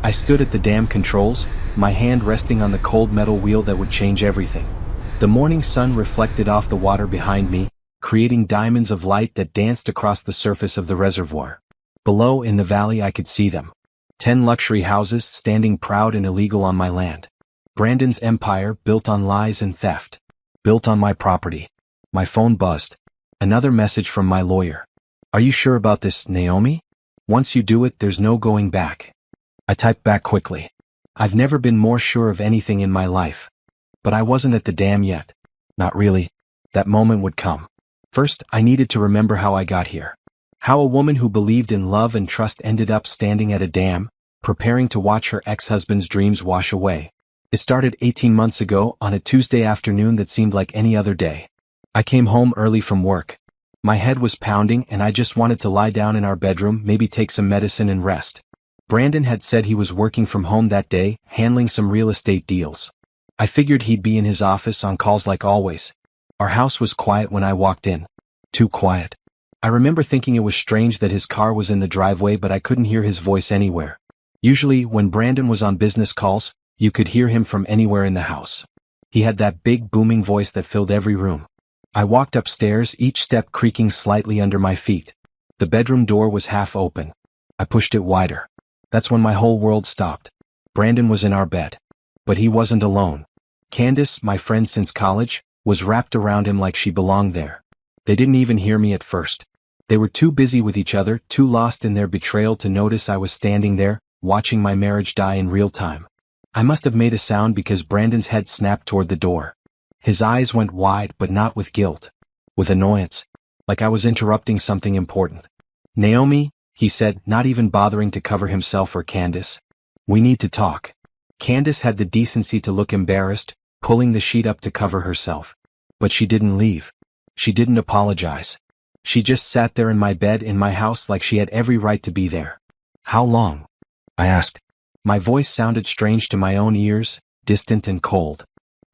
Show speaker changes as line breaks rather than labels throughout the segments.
I stood at the dam controls, my hand resting on the cold metal wheel that would change everything. The morning sun reflected off the water behind me, creating diamonds of light that danced across the surface of the reservoir. Below in the valley I could see them. 10 luxury houses standing proud and illegal on my land. Brandon's empire built on lies and theft. Built on my property. My phone buzzed. Another message from my lawyer. Are you sure about this, Naomi? Once you do it, there's no going back. I typed back quickly. I've never been more sure of anything in my life. But I wasn't at the dam yet. Not really. That moment would come. First, I needed to remember how I got here. How a woman who believed in love and trust ended up standing at a dam, preparing to watch her ex-husband's dreams wash away. It started 18 months ago on a Tuesday afternoon that seemed like any other day. I came home early from work. My head was pounding and I just wanted to lie down in our bedroom, maybe take some medicine and rest. Brandon had said he was working from home that day, handling some real estate deals. I figured he'd be in his office on calls like always. Our house was quiet when I walked in. Too quiet. I remember thinking it was strange that his car was in the driveway but I couldn't hear his voice anywhere. Usually, when Brandon was on business calls, you could hear him from anywhere in the house. He had that big booming voice that filled every room. I walked upstairs, each step creaking slightly under my feet. The bedroom door was half open. I pushed it wider. That's when my whole world stopped. Brandon was in our bed. But he wasn't alone. Candace, my friend since college, was wrapped around him like she belonged there. They didn't even hear me at first. They were too busy with each other, too lost in their betrayal to notice I was standing there, watching my marriage die in real time. I must have made a sound because Brandon's head snapped toward the door. His eyes went wide but not with guilt. With annoyance. Like I was interrupting something important. Naomi, he said, not even bothering to cover himself or Candace. We need to talk. Candace had the decency to look embarrassed, pulling the sheet up to cover herself. But she didn't leave. She didn't apologize. She just sat there in my bed in my house like she had every right to be there. How long? I asked. My voice sounded strange to my own ears, distant and cold.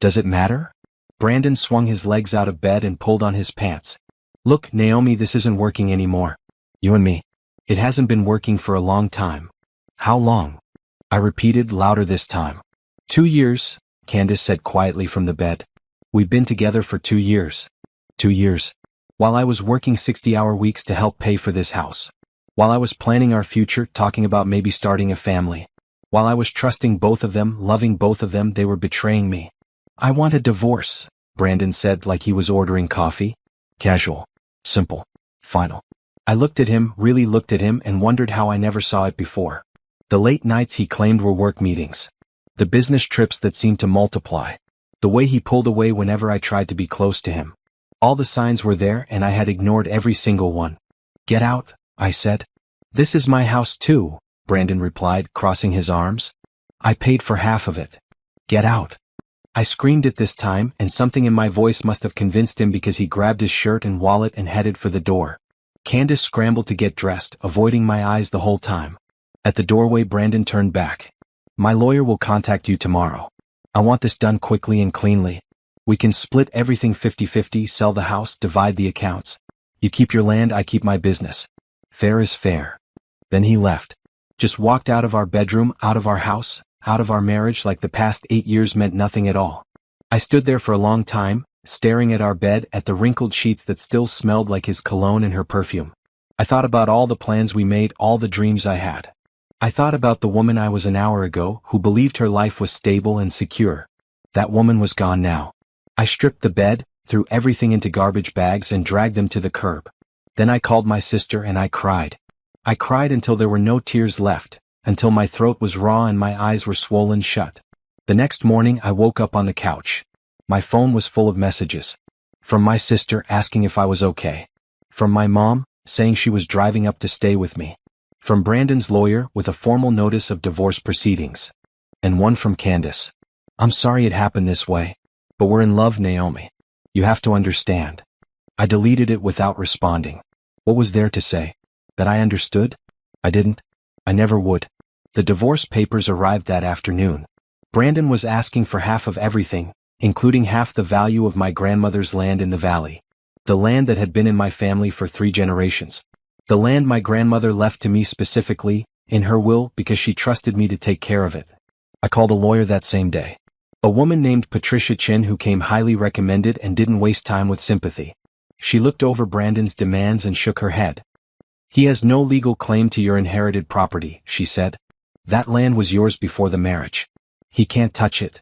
Does it matter? Brandon swung his legs out of bed and pulled on his pants. Look, Naomi, this isn't working anymore. You and me. It hasn't been working for a long time. How long? I repeated louder this time. 2 years, Candace said quietly from the bed. We've been together for 2 years. 2 years. While I was working 60-hour weeks to help pay for this house. While I was planning our future, talking about maybe starting a family. While I was trusting both of them, loving both of them, they were betraying me. I want a divorce, Brandon said like he was ordering coffee. Casual. Simple. Final. I looked at him, really looked at him, and wondered how I never saw it before. The late nights he claimed were work meetings. The business trips that seemed to multiply. The way he pulled away whenever I tried to be close to him. All the signs were there and I had ignored every single one. Get out, I said. This is my house too, Brandon replied, crossing his arms. I paid for half of it. Get out. I screamed it this time, and something in my voice must have convinced him because he grabbed his shirt and wallet and headed for the door. Candace scrambled to get dressed, avoiding my eyes the whole time. At the doorway, Brandon turned back. My lawyer will contact you tomorrow. I want this done quickly and cleanly. We can split everything 50-50, sell the house, divide the accounts. You keep your land, I keep my business. Fair is fair. Then he left. Just walked out of our bedroom, out of our house, out of our marriage like the past 8 years meant nothing at all. I stood there for a long time, staring at our bed, at the wrinkled sheets that still smelled like his cologne and her perfume. I thought about all the plans we made, all the dreams I had. I thought about the woman I was an hour ago, who believed her life was stable and secure. That woman was gone now. I stripped the bed, threw everything into garbage bags and dragged them to the curb. Then I called my sister and I cried. I cried until there were no tears left, until my throat was raw and my eyes were swollen shut. The next morning I woke up on the couch. My phone was full of messages. From my sister asking if I was okay. From my mom, saying she was driving up to stay with me. From Brandon's lawyer with a formal notice of divorce proceedings. And one from Candace. I'm sorry it happened this way. But we're in love, Naomi. You have to understand. I deleted it without responding. What was there to say? That I understood? I didn't. I never would. The divorce papers arrived that afternoon. Brandon was asking for half of everything, including half the value of my grandmother's land in the valley. The land that had been in my family for 3 generations. The land my grandmother left to me specifically, in her will because she trusted me to take care of it. I called a lawyer that same day. A woman named Patricia Chin who came highly recommended and didn't waste time with sympathy. She looked over Brandon's demands and shook her head. He has no legal claim to your inherited property, she said. That land was yours before the marriage. He can't touch it.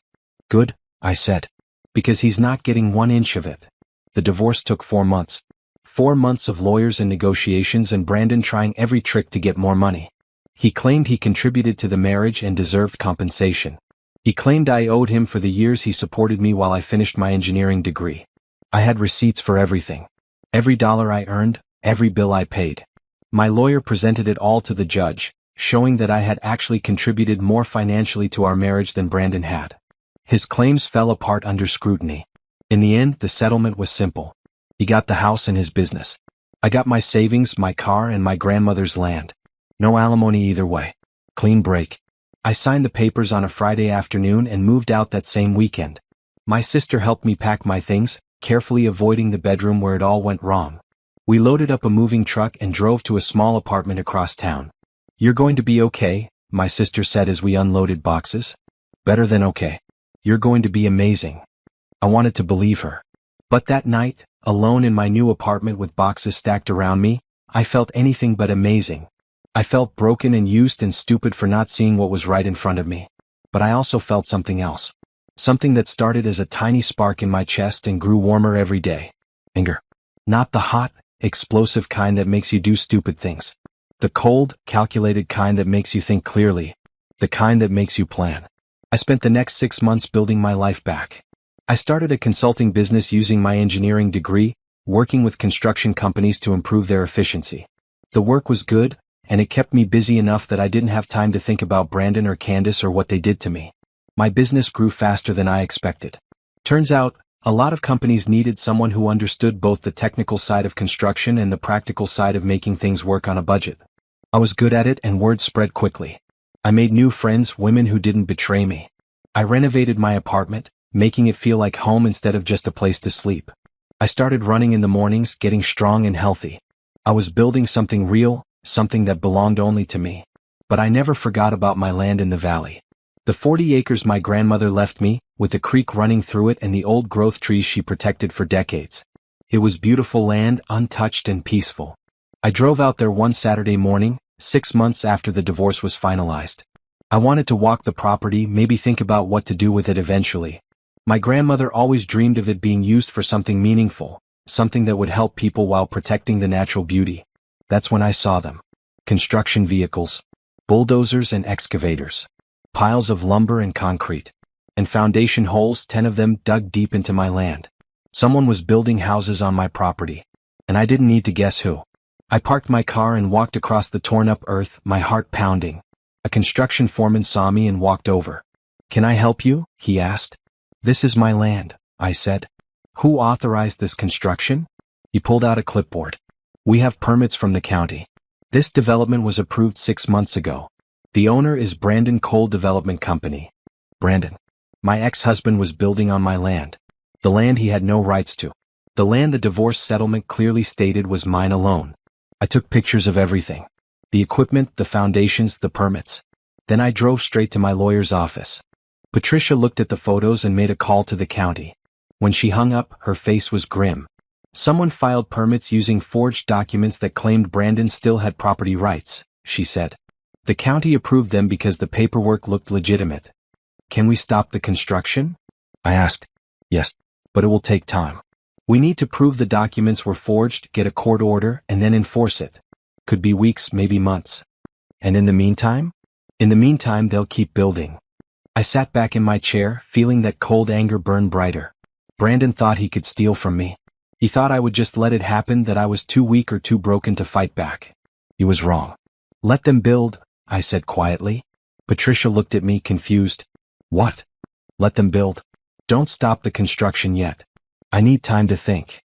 Good, I said. Because he's not getting 1 inch of it. The divorce took 4 months. 4 months of lawyers and negotiations and Brandon trying every trick to get more money. He claimed he contributed to the marriage and deserved compensation. He claimed I owed him for the years he supported me while I finished my engineering degree. I had receipts for everything. Every dollar I earned, every bill I paid. My lawyer presented it all to the judge, showing that I had actually contributed more financially to our marriage than Brandon had. His claims fell apart under scrutiny. In the end, the settlement was simple. He got the house and his business. I got my savings, my car, and my grandmother's land. No alimony either way. Clean break. I signed the papers on a Friday afternoon and moved out that same weekend. My sister helped me pack my things, carefully avoiding the bedroom where it all went wrong. We loaded up a moving truck and drove to a small apartment across town. You're going to be okay, my sister said as we unloaded boxes. Better than okay. You're going to be amazing. I wanted to believe her. But that night, alone in my new apartment with boxes stacked around me, I felt anything but amazing. I felt broken and used and stupid for not seeing what was right in front of me. But I also felt something else. Something that started as a tiny spark in my chest and grew warmer every day. Anger. Not the hot, explosive kind that makes you do stupid things. The cold, calculated kind that makes you think clearly. The kind that makes you plan. I spent the next 6 months building my life back. I started a consulting business using my engineering degree, working with construction companies to improve their efficiency. The work was good, and it kept me busy enough that I didn't have time to think about Brandon or Candace or what they did to me. My business grew faster than I expected. Turns out, a lot of companies needed someone who understood both the technical side of construction and the practical side of making things work on a budget. I was good at it and word spread quickly. I made new friends, women who didn't betray me. I renovated my apartment, making it feel like home instead of just a place to sleep. I started running in the mornings, getting strong and healthy. I was building something real, something that belonged only to me. But I never forgot about my land in the valley. The 40 acres my grandmother left me, with a creek running through it and the old growth trees she protected for decades. It was beautiful land, untouched and peaceful. I drove out there one Saturday morning, 6 months after the divorce was finalized. I wanted to walk the property, maybe think about what to do with it eventually. My grandmother always dreamed of it being used for something meaningful, something that would help people while protecting the natural beauty. That's when I saw them. Construction vehicles, bulldozers and excavators, piles of lumber and concrete, and foundation holes, 10 of them dug deep into my land. Someone was building houses on my property, and I didn't need to guess who. I parked my car and walked across the torn-up earth, my heart pounding. A construction foreman saw me and walked over. "Can I help you?" he asked. "This is my land," I said. "Who authorized this construction?" He pulled out a clipboard. "We have permits from the county. This development was approved 6 months ago. The owner is Brandon Coal Development Company." Brandon. My ex-husband was building on my land. The land he had no rights to. The land the divorce settlement clearly stated was mine alone. I took pictures of everything. The equipment, the foundations, the permits. Then I drove straight to my lawyer's office. Patricia looked at the photos and made a call to the county. When she hung up, her face was grim. Someone filed permits using forged documents that claimed Brandon still had property rights, she said. The county approved them because the paperwork looked legitimate. "Can we stop the construction?" I asked. "Yes, but it will take time. We need to prove the documents were forged, get a court order, and then enforce it. Could be weeks, maybe months. And in the meantime? In the meantime, they'll keep building." I sat back in my chair, feeling that cold anger burn brighter. Brandon thought he could steal from me. He thought I would just let it happen, that I was too weak or too broken to fight back. He was wrong. "Let them build," I said quietly. Patricia looked at me confused. "What? Let them build? Don't stop the construction yet. I need time to think."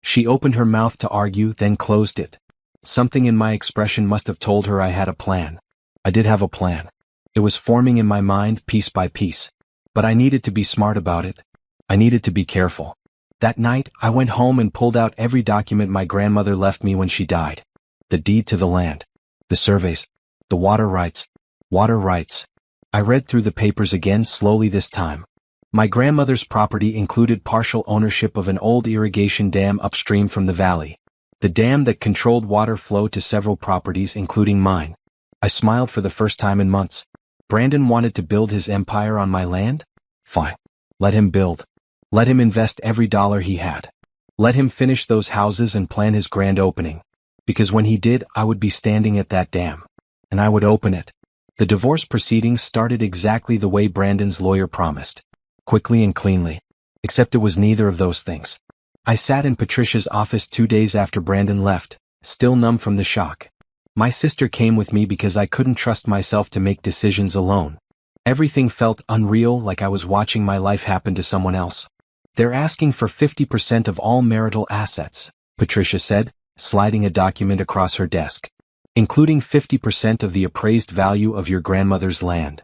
She opened her mouth to argue, then closed it. Something in my expression must have told her I had a plan. I did have a plan. It was forming in my mind piece by piece. But I needed to be smart about it. I needed to be careful. That night, I went home and pulled out every document my grandmother left me when she died. The deed to the land. The surveys. The water rights. Water rights. I read through the papers again slowly this time. My grandmother's property included partial ownership of an old irrigation dam upstream from the valley. The dam that controlled water flow to several properties including mine. I smiled for the first time in months. Brandon wanted to build his empire on my land? Fine. Let him build. Let him invest every dollar he had. Let him finish those houses and plan his grand opening. Because when he did, I would be standing at that dam. And I would open it. The divorce proceedings started exactly the way Brandon's lawyer promised. Quickly and cleanly. Except it was neither of those things. I sat in Patricia's office 2 days after Brandon left, still numb from the shock. My sister came with me because I couldn't trust myself to make decisions alone. Everything felt unreal, like I was watching my life happen to someone else. They're asking for 50% of all marital assets, Patricia said, sliding a document across her desk. Including 50% of the appraised value of your grandmother's land.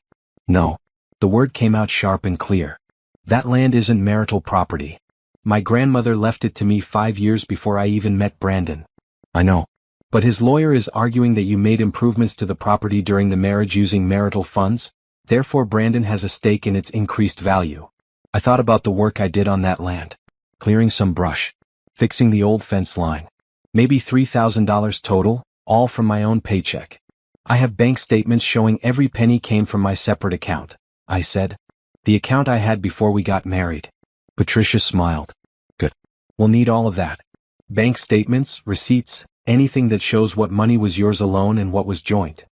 No. The word came out sharp and clear. That land isn't marital property. My grandmother left it to me 5 years before I even met Brandon. I know. But his lawyer is arguing that you made improvements to the property during the marriage using marital funds, therefore Brandon has a stake in its increased value. I thought about the work I did on that land. Clearing some brush. Fixing the old fence line. Maybe $3,000 total, all from my own paycheck. I have bank statements showing every penny came from my separate account, I said. The account I had before we got married. Patricia smiled. Good. We'll need all of that. Bank statements, receipts, anything that shows what money was yours alone and what was joint.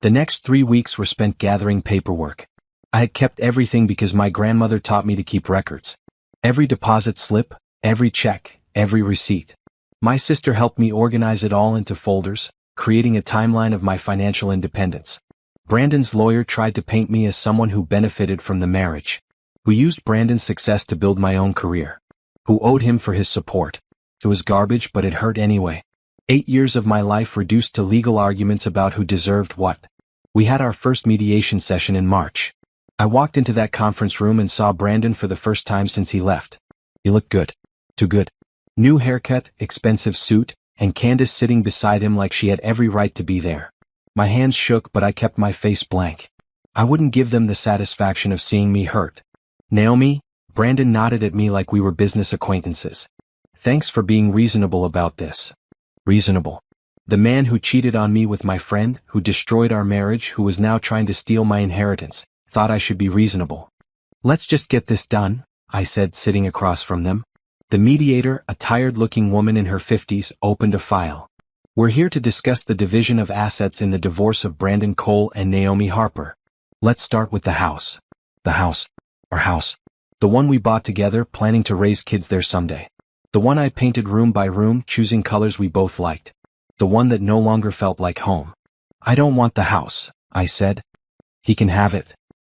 The next 3 weeks were spent gathering paperwork. I had kept everything because my grandmother taught me to keep records. Every deposit slip, every check, every receipt. My sister helped me organize it all into folders, creating a timeline of my financial independence. Brandon's lawyer tried to paint me as someone who benefited from the marriage, who used Brandon's success to build my own career, who owed him for his support. It was garbage, but it hurt anyway. 8 years of my life reduced to legal arguments about who deserved what. We had our first mediation session in March. I walked into that conference room and saw Brandon for the first time since he left. He looked good. Too good. New haircut, expensive suit, and Candace sitting beside him like she had every right to be there. My hands shook, but I kept my face blank. I wouldn't give them the satisfaction of seeing me hurt. Naomi, Brandon nodded at me like we were business acquaintances. Thanks for being reasonable about this. Reasonable. The man who cheated on me with my friend, who destroyed our marriage, who was now trying to steal my inheritance, thought I should be reasonable. Let's just get this done, I said, sitting across from them. The mediator, a tired-looking woman in her 50s, opened a file. We're here to discuss the division of assets in the divorce of Brandon Cole and Naomi Harper. Let's start with the house. The house. Our house. The one we bought together, planning to raise kids there someday. The one I painted room by room, choosing colors we both liked. The one that no longer felt like home. I don't want the house, I said. He can have it.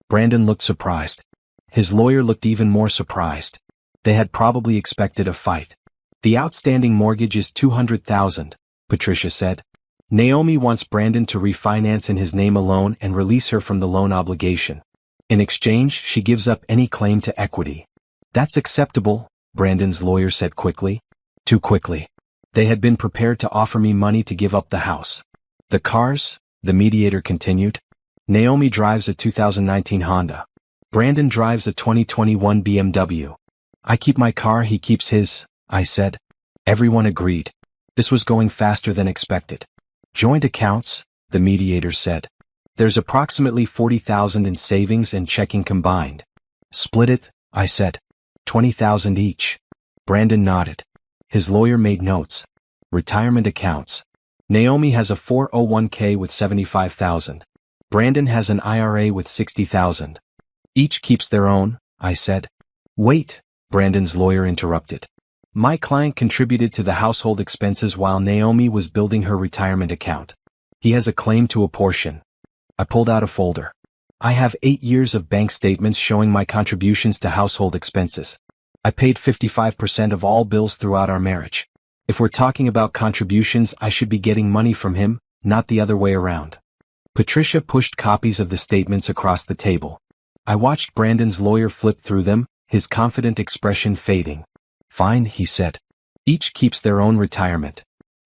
Brandon looked surprised. His lawyer looked even more surprised. They had probably expected a fight. The outstanding mortgage is $200,000, Patricia said. Naomi wants Brandon to refinance in his name alone and release her from the loan obligation. In exchange, she gives up any claim to equity. That's acceptable, Brandon's lawyer said quickly. Too quickly. They had been prepared to offer me money to give up the house. The cars, the mediator continued. Naomi drives a 2019 Honda. Brandon drives a 2021 BMW. I keep my car, he keeps his, I said. Everyone agreed. This was going faster than expected. Joint accounts, the mediator said. There's approximately $40,000 in savings and checking combined. Split it, I said. $20,000 each. Brandon nodded. His lawyer made notes. Retirement accounts. Naomi has a 401k with $75,000. Brandon has an IRA with $60,000. Each keeps their own, I said. Wait, Brandon's lawyer interrupted. My client contributed to the household expenses while Naomi was building her retirement account. He has a claim to a portion. I pulled out a folder. I have 8 years of bank statements showing my contributions to household expenses. I paid 55% of all bills throughout our marriage. If we're talking about contributions, I should be getting money from him, not the other way around. Patricia pushed copies of the statements across the table. I watched Brandon's lawyer flip through them, his confident expression fading. Fine, he said. Each keeps their own retirement.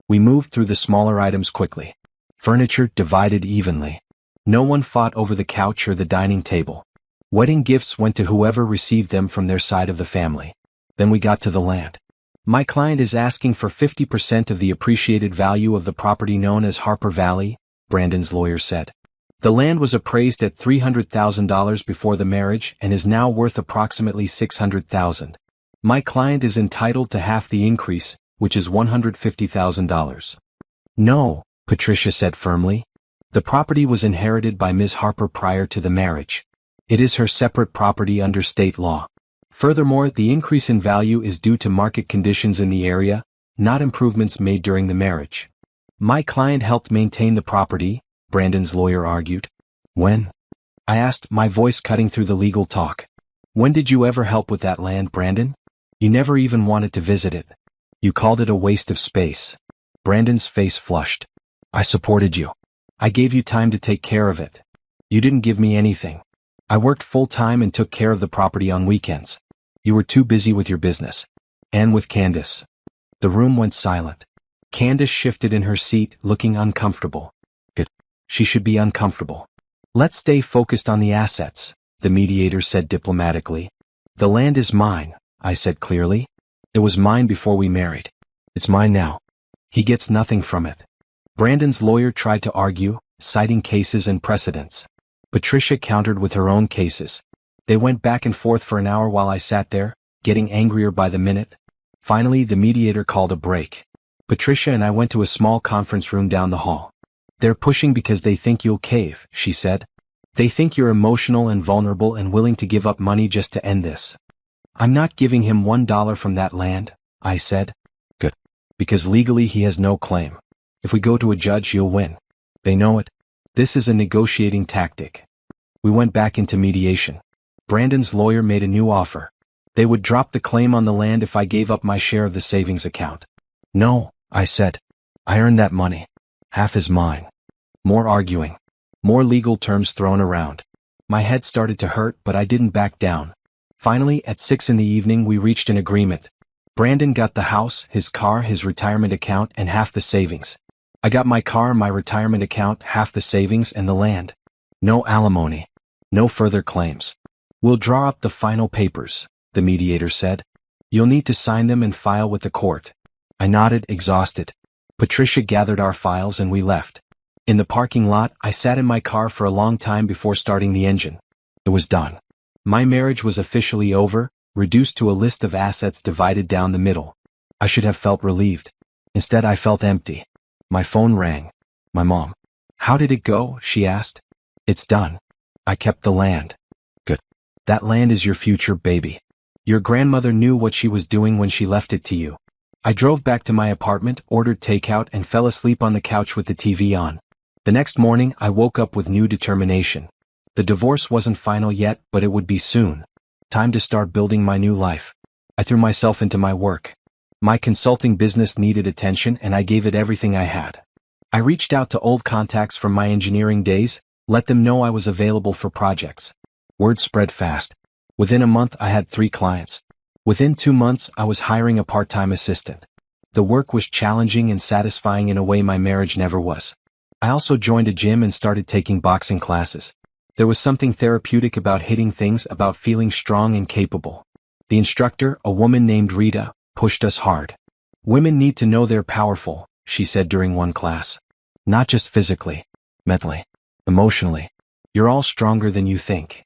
We moved through the smaller items quickly. Furniture divided evenly. No one fought over the couch or the dining table. Wedding gifts went to whoever received them from their side of the family. Then we got to the land. My client is asking for 50% of the appreciated value of the property known as Harper Valley, Brandon's lawyer said. The land was appraised at $300,000 before the marriage and is now worth approximately $600,000. My client is entitled to half the increase, which is $150,000. No, Patricia said firmly. The property was inherited by Ms. Harper prior to the marriage. It is her separate property under state law. Furthermore, the increase in value is due to market conditions in the area, not improvements made during the marriage. My client helped maintain the property, Brandon's lawyer argued. When? I asked, my voice cutting through the legal talk. When did you ever help with that land, Brandon? You never even wanted to visit it. You called it a waste of space. Brandon's face flushed. I supported you. I gave you time to take care of it. You didn't give me anything. I worked full-time and took care of the property on weekends. You were too busy with your business. And with Candace. The room went silent. Candace shifted in her seat, looking uncomfortable. Good. She should be uncomfortable. Let's stay focused on the assets, the mediator said diplomatically. The land is mine, I said clearly. It was mine before we married. It's mine now. He gets nothing from it. Brandon's lawyer tried to argue, citing cases and precedents. Patricia countered with her own cases. They went back and forth for an hour while I sat there, getting angrier by the minute. Finally, the mediator called a break. Patricia and I went to a small conference room down the hall. They're pushing because they think you'll cave, she said. They think you're emotional and vulnerable and willing to give up money just to end this. I'm not giving him $1 from that land, I said. Good. Because legally he has no claim. If we go to a judge, you'll win. They know it. This is a negotiating tactic. We went back into mediation. Brandon's lawyer made a new offer. They would drop the claim on the land if I gave up my share of the savings account. No, I said. I earned that money. Half is mine. More arguing. More legal terms thrown around. My head started to hurt, but I didn't back down. Finally, at 6 p.m, we reached an agreement. Brandon got the house, his car, his retirement account, and half the savings. I got my car, my retirement account, half the savings, and the land. No alimony. No further claims. We'll draw up the final papers, the mediator said. You'll need to sign them and file with the court. I nodded, exhausted. Patricia gathered our files and we left. In the parking lot, I sat in my car for a long time before starting the engine. It was done. My marriage was officially over, reduced to a list of assets divided down the middle. I should have felt relieved. Instead, I felt empty. My phone rang. My mom. How did it go? She asked. It's done. I kept the land. Good. That land is your future, baby. Your grandmother knew what she was doing when she left it to you. I drove back to my apartment, ordered takeout, and fell asleep on the couch with the TV on. The next morning, I woke up with new determination. The divorce wasn't final yet, but it would be soon. Time to start building my new life. I threw myself into my work. My consulting business needed attention and I gave it everything I had. I reached out to old contacts from my engineering days, let them know I was available for projects. Word spread fast. Within a month I had 3 clients. Within 2 months I was hiring a part-time assistant. The work was challenging and satisfying in a way my marriage never was. I also joined a gym and started taking boxing classes. There was something therapeutic about hitting things, about feeling strong and capable. The instructor, a woman named Rita, pushed us hard. Women need to know they're powerful, she said during one class. Not just physically, mentally, emotionally. You're all stronger than you think.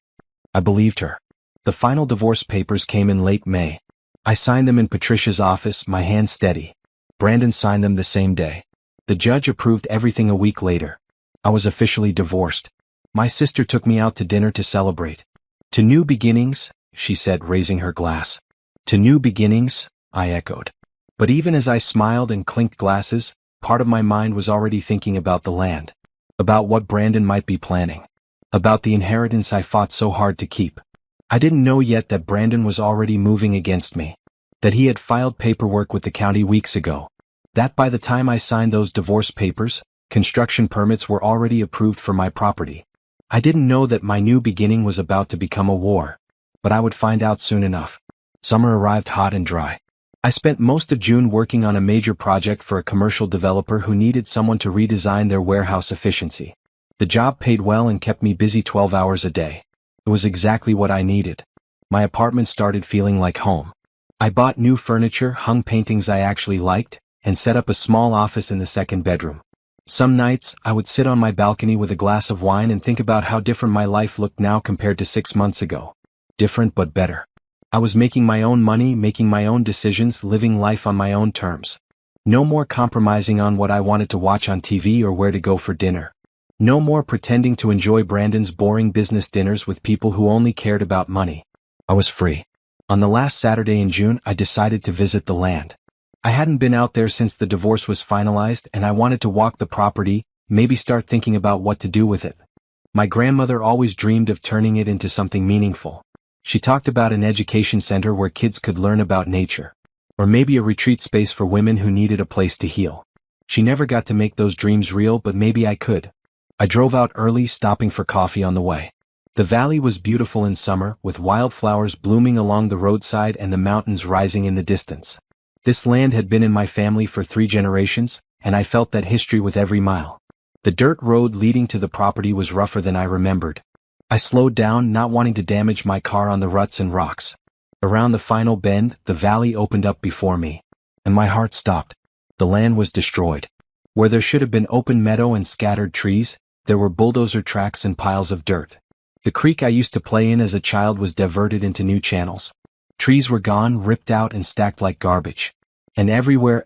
I believed her. The final divorce papers came in late May. I signed them in Patricia's office, my hand steady. Brandon signed them the same day. The judge approved everything a week later. I was officially divorced. My sister took me out to dinner to celebrate. To new beginnings, she said, raising her glass. To new beginnings, I echoed. But even as I smiled and clinked glasses, part of my mind was already thinking about the land. About what Brandon might be planning. About the inheritance I fought so hard to keep. I didn't know yet that Brandon was already moving against me. That he had filed paperwork with the county weeks ago. That by the time I signed those divorce papers, construction permits were already approved for my property. I didn't know that my new beginning was about to become a war. But I would find out soon enough. Summer arrived hot and dry. I spent most of June working on a major project for a commercial developer who needed someone to redesign their warehouse efficiency. The job paid well and kept me busy 12 hours a day. It was exactly what I needed. My apartment started feeling like home. I bought new furniture, hung paintings I actually liked, and set up a small office in the second bedroom. Some nights, I would sit on my balcony with a glass of wine and think about how different my life looked now compared to 6 months ago. Different but better. I was making my own money, making my own decisions, living life on my own terms. No more compromising on what I wanted to watch on TV or where to go for dinner. No more pretending to enjoy Brandon's boring business dinners with people who only cared about money. I was free. On the last Saturday in June, I decided to visit the land. I hadn't been out there since the divorce was finalized, and I wanted to walk the property, maybe start thinking about what to do with it. My grandmother always dreamed of turning it into something meaningful. She talked about an education center where kids could learn about nature. Or maybe a retreat space for women who needed a place to heal. She never got to make those dreams real, but maybe I could. I drove out early, stopping for coffee on the way. The valley was beautiful in summer, with wildflowers blooming along the roadside and the mountains rising in the distance. This land had been in my family for 3 generations, and I felt that history with every mile. The dirt road leading to the property was rougher than I remembered. I slowed down, not wanting to damage my car on the ruts and rocks. Around the final bend, the valley opened up before me. And my heart stopped. The land was destroyed. Where there should have been open meadow and scattered trees, there were bulldozer tracks and piles of dirt. The creek I used to play in as a child was diverted into new channels. Trees were gone, ripped out and stacked like garbage. And everywhere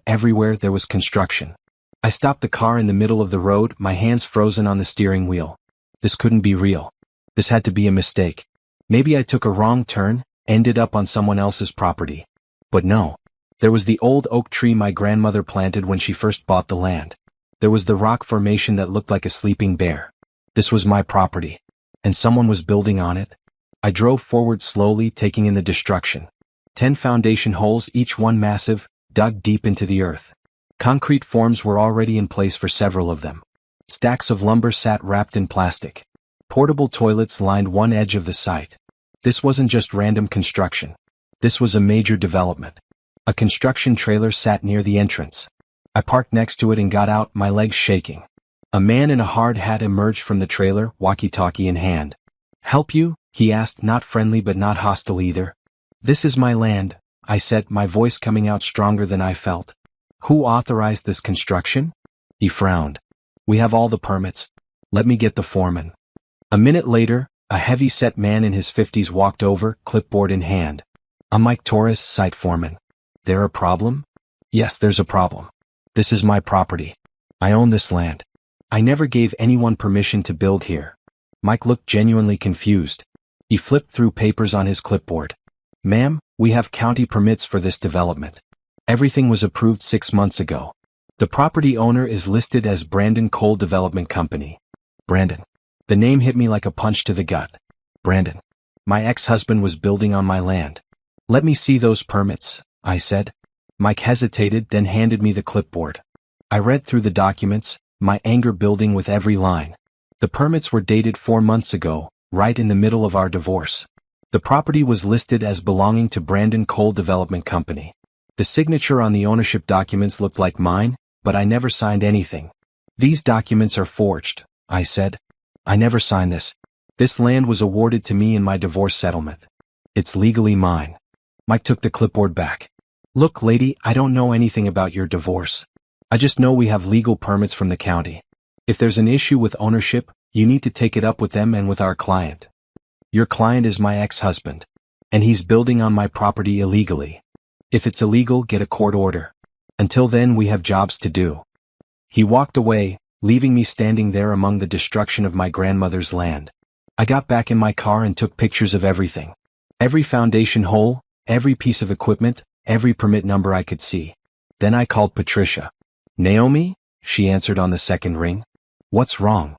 there was construction. I stopped the car in the middle of the road, my hands frozen on the steering wheel. This couldn't be real. This had to be a mistake. Maybe I took a wrong turn, ended up on someone else's property. But no. There was the old oak tree my grandmother planted when she first bought the land. There was the rock formation that looked like a sleeping bear. This was my property. And someone was building on it. I drove forward slowly, taking in the destruction. 10 foundation holes, each one massive, dug deep into the earth. Concrete forms were already in place for several of them. Stacks of lumber sat wrapped in plastic. Portable toilets lined one edge of the site. This wasn't just random construction. This was a major development. A construction trailer sat near the entrance. I parked next to it and got out, my legs shaking. A man in a hard hat emerged from the trailer, walkie-talkie in hand. "Help you?" he asked, not friendly but not hostile either. "This is my land," I said, my voice coming out stronger than I felt. "Who authorized this construction?" He frowned. "We have all the permits. Let me get the foreman." A minute later, a heavy-set man in his 50s walked over, clipboard in hand. "I'm Mike Torres, site foreman." "There a problem?" "Yes, there's a problem. This is my property. I own this land. I never gave anyone permission to build here." Mike looked genuinely confused. He flipped through papers on his clipboard. "Ma'am, we have county permits for this development. Everything was approved 6 months ago. The property owner is listed as Brandon Coal Development Company." Brandon. The name hit me like a punch to the gut. Brandon. My ex-husband was building on my land. "Let me see those permits," I said. Mike hesitated, then handed me the clipboard. I read through the documents, my anger building with every line. The permits were dated 4 months ago, right in the middle of our divorce. The property was listed as belonging to Brandon Coal Development Company. The signature on the ownership documents looked like mine, but I never signed anything. "These documents are forged," I said. "I never signed this. This land was awarded to me in my divorce settlement. It's legally mine." Mike took the clipboard back. "Look, lady, I don't know anything about your divorce. I just know we have legal permits from the county. If there's an issue with ownership, you need to take it up with them and with our client. Your client is my ex-husband, and he's building on my property illegally. If it's illegal, get a court order. Until then, we have jobs to do." He walked away, leaving me standing there among the destruction of my grandmother's land. I got back in my car and took pictures of everything. Every foundation hole, every piece of equipment, every permit number I could see. Then I called Patricia. "Naomi?" she answered on the second ring. "What's wrong?"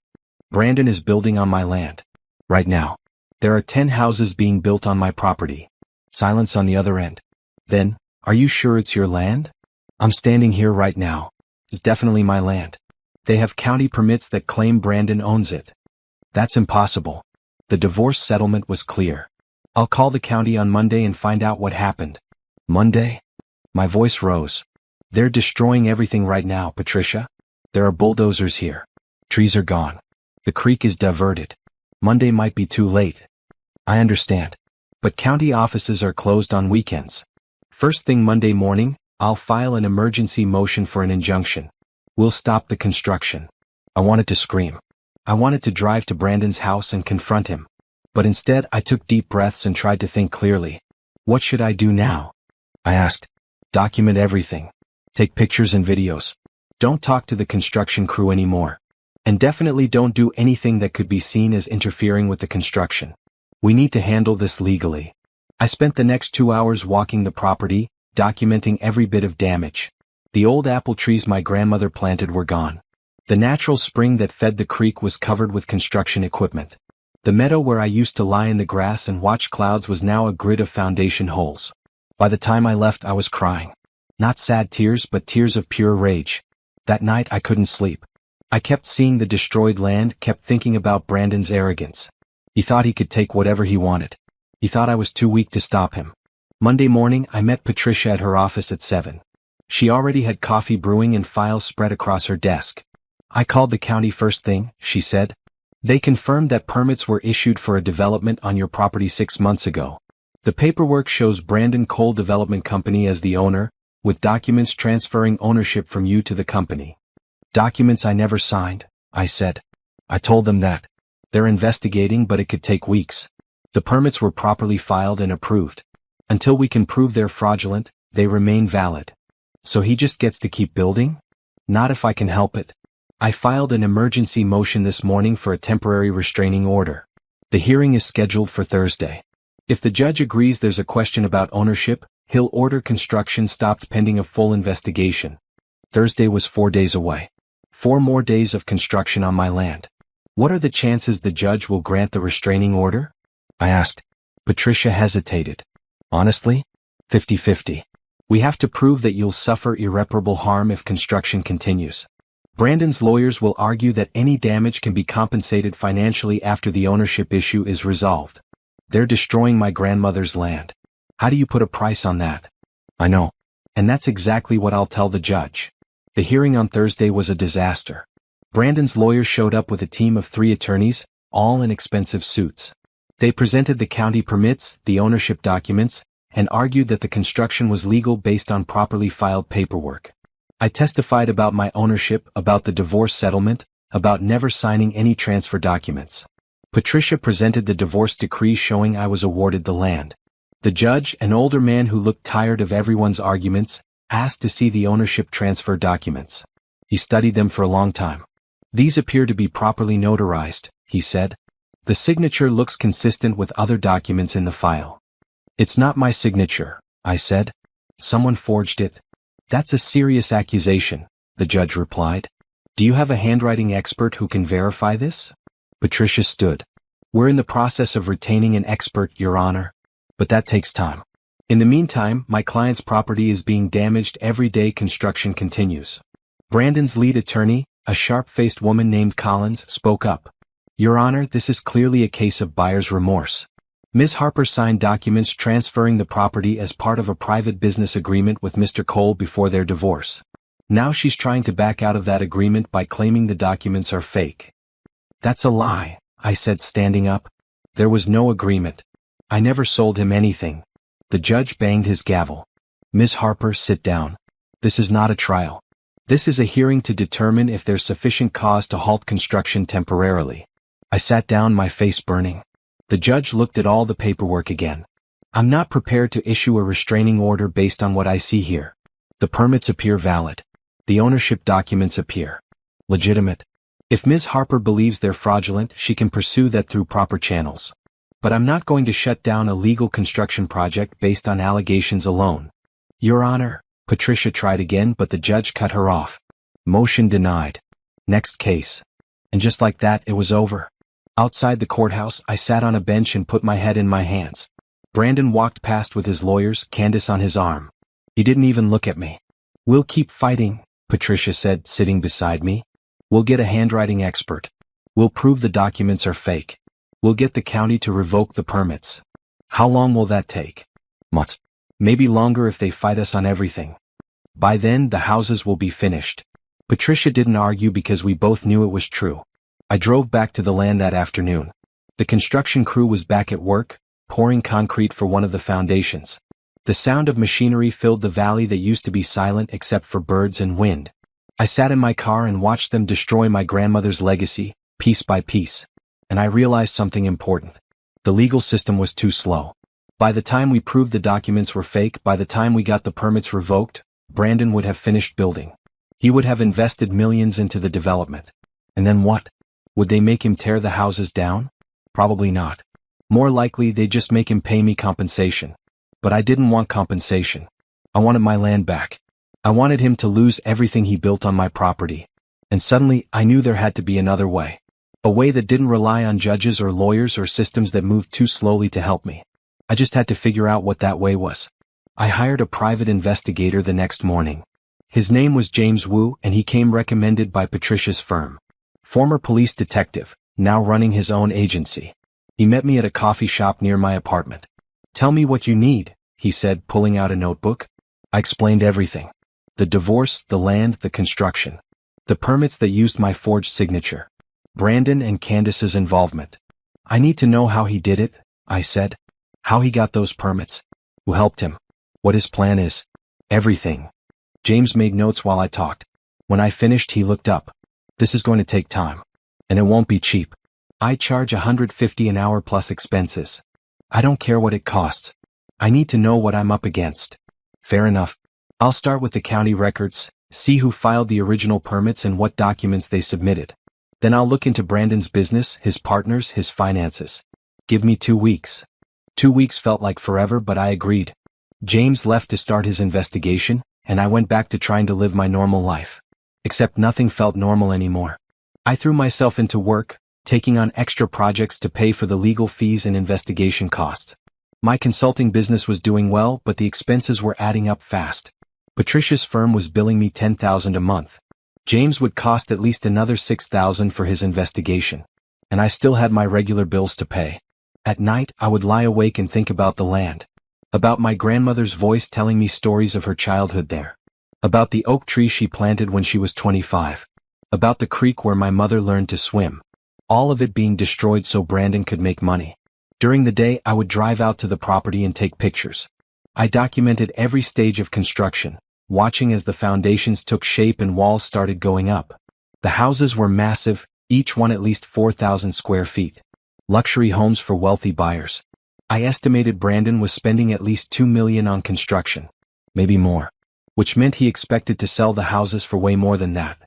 "Brandon is building on my land. Right now. There are 10 houses being built on my property." Silence on the other end. Then, "Are you sure it's your land?" "I'm standing here right now. It's definitely my land. They have county permits that claim Brandon owns it." "That's impossible." The divorce settlement was clear. "I'll call the county on Monday and find out what happened." "Monday?" My voice rose. They're destroying everything right now, Patricia. There are bulldozers here. Trees are gone. The creek is diverted. Monday might be too late. I understand. But county offices are closed on weekends. First thing Monday morning, I'll file an emergency motion for an injunction. We'll stop the construction. I wanted to scream. I wanted to drive to Brandon's house and confront him. But instead I took deep breaths and tried to think clearly. What should I do now? I asked. Document everything. Take pictures and videos. Don't talk to the construction crew anymore. And definitely don't do anything that could be seen as interfering with the construction. We need to handle this legally. I spent the next 2 hours walking the property, documenting every bit of damage. The old apple trees my grandmother planted were gone. The natural spring that fed the creek was covered with construction equipment. The meadow where I used to lie in the grass and watch clouds was now a grid of foundation holes. By the time I left, I was crying. Not sad tears, but tears of pure rage. That night I couldn't sleep. I kept seeing the destroyed land, kept thinking about Brandon's arrogance. He thought he could take whatever he wanted. He thought I was too weak to stop him. Monday morning, I met Patricia at her office at 7. She already had coffee brewing and files spread across her desk. I called the county first thing, she said. They confirmed that permits were issued for a development on your property 6 months ago. The paperwork shows Brandon Coal Development Company as the owner, with documents transferring ownership from you to the company. Documents I never signed, I said. I told them that. They're investigating, but it could take weeks. The permits were properly filed and approved. Until we can prove they're fraudulent, they remain valid. So he just gets to keep building? Not if I can help it. I filed an emergency motion this morning for a temporary restraining order. The hearing is scheduled for Thursday. If the judge agrees there's a question about ownership, he'll order construction stopped pending a full investigation. Thursday was 4 days away. 4 more days of construction on my land. What are the chances the judge will grant the restraining order? I asked. Patricia hesitated. Honestly? 50-50. We have to prove that you'll suffer irreparable harm if construction continues. Brandon's lawyers will argue that any damage can be compensated financially after the ownership issue is resolved. They're destroying my grandmother's land. How do you put a price on that? I know. And that's exactly what I'll tell the judge. The hearing on Thursday was a disaster. Brandon's lawyers showed up with a team of 3 attorneys, all in expensive suits. They presented the county permits, the ownership documents, and argued that the construction was legal based on properly filed paperwork. I testified about my ownership, about the divorce settlement, about never signing any transfer documents. Patricia presented the divorce decree showing I was awarded the land. The judge, an older man who looked tired of everyone's arguments, asked to see the ownership transfer documents. He studied them for a long time. These appear to be properly notarized, he said. The signature looks consistent with other documents in the file. It's not my signature, I said. Someone forged it. That's a serious accusation, the judge replied. Do you have a handwriting expert who can verify this? Patricia stood. We're in the process of retaining an expert, Your Honor. But that takes time. In the meantime, my client's property is being damaged every day construction continues. Brandon's lead attorney, a sharp-faced woman named Collins, spoke up. Your Honor, this is clearly a case of buyer's remorse. Ms. Harper signed documents transferring the property as part of a private business agreement with Mr. Cole before their divorce. Now she's trying to back out of that agreement by claiming the documents are fake. That's a lie, I said, standing up. There was no agreement. I never sold him anything. The judge banged his gavel. Ms. Harper, sit down. This is not a trial. This is a hearing to determine if there's sufficient cause to halt construction temporarily. I sat down, my face burning. The judge looked at all the paperwork again. I'm not prepared to issue a restraining order based on what I see here. The permits appear valid. The ownership documents appear legitimate. If Ms. Harper believes they're fraudulent, she can pursue that through proper channels. But I'm not going to shut down a legal construction project based on allegations alone. Your Honor, Patricia tried again, but the judge cut her off. Motion denied. Next case. And just like that, it was over. Outside the courthouse, I sat on a bench and put my head in my hands. Brandon walked past with his lawyers, Candace on his arm. He didn't even look at me. We'll keep fighting, Patricia said, sitting beside me. We'll get a handwriting expert. We'll prove the documents are fake. We'll get the county to revoke the permits. How long will that take? Months. Maybe longer if they fight us on everything. By then, the houses will be finished. Patricia didn't argue because we both knew it was true. I drove back to the land that afternoon. The construction crew was back at work, pouring concrete for one of the foundations. The sound of machinery filled the valley that used to be silent except for birds and wind. I sat in my car and watched them destroy my grandmother's legacy, piece by piece. And I realized something important. The legal system was too slow. By the time we proved the documents were fake, by the time we got the permits revoked, Brandon would have finished building. He would have invested millions into the development. And then what? Would they make him tear the houses down? Probably not. More likely they'd just make him pay me compensation. But I didn't want compensation. I wanted my land back. I wanted him to lose everything he built on my property. And suddenly I knew there had to be another way. A way that didn't rely on judges or lawyers or systems that moved too slowly to help me. I just had to figure out what that way was. I hired a private investigator the next morning. His name was James Wu, and he came recommended by Patricia's firm. Former police detective, now running his own agency. He met me at a coffee shop near my apartment. "Tell me what you need," he said, pulling out a notebook. I explained everything. The divorce, the land, the construction. The permits that used my forged signature. Brandon and Candace's involvement. "I need to know how he did it," I said. "How he got those permits. Who helped him. What his plan is. Everything." James made notes while I talked. When I finished, he looked up. "This is going to take time. And it won't be cheap. I charge $150 an hour plus expenses. I don't care what it costs. I need to know what I'm up against." "Fair enough. I'll start with the county records, see who filed the original permits and what documents they submitted. Then I'll look into Brandon's business, his partners, his finances. Give me 2 weeks." 2 weeks felt like forever, but I agreed. James left to start his investigation, and I went back to trying to live my normal life. Except nothing felt normal anymore. I threw myself into work, taking on extra projects to pay for the legal fees and investigation costs. My consulting business was doing well, but the expenses were adding up fast. Patricia's firm was billing me $10,000 a month. James would cost at least another $6,000 for his investigation. And I still had my regular bills to pay. At night, I would lie awake and think about the land. About my grandmother's voice telling me stories of her childhood there. About the oak tree she planted when she was 25. About the creek where my mother learned to swim. All of it being destroyed so Brandon could make money. During the day, I would drive out to the property and take pictures. I documented every stage of construction, watching as the foundations took shape and walls started going up. The houses were massive, each one at least 4,000 square feet. Luxury homes for wealthy buyers. I estimated Brandon was spending at least $2 million on construction. Maybe more. Which meant he expected to sell the houses for way more than that.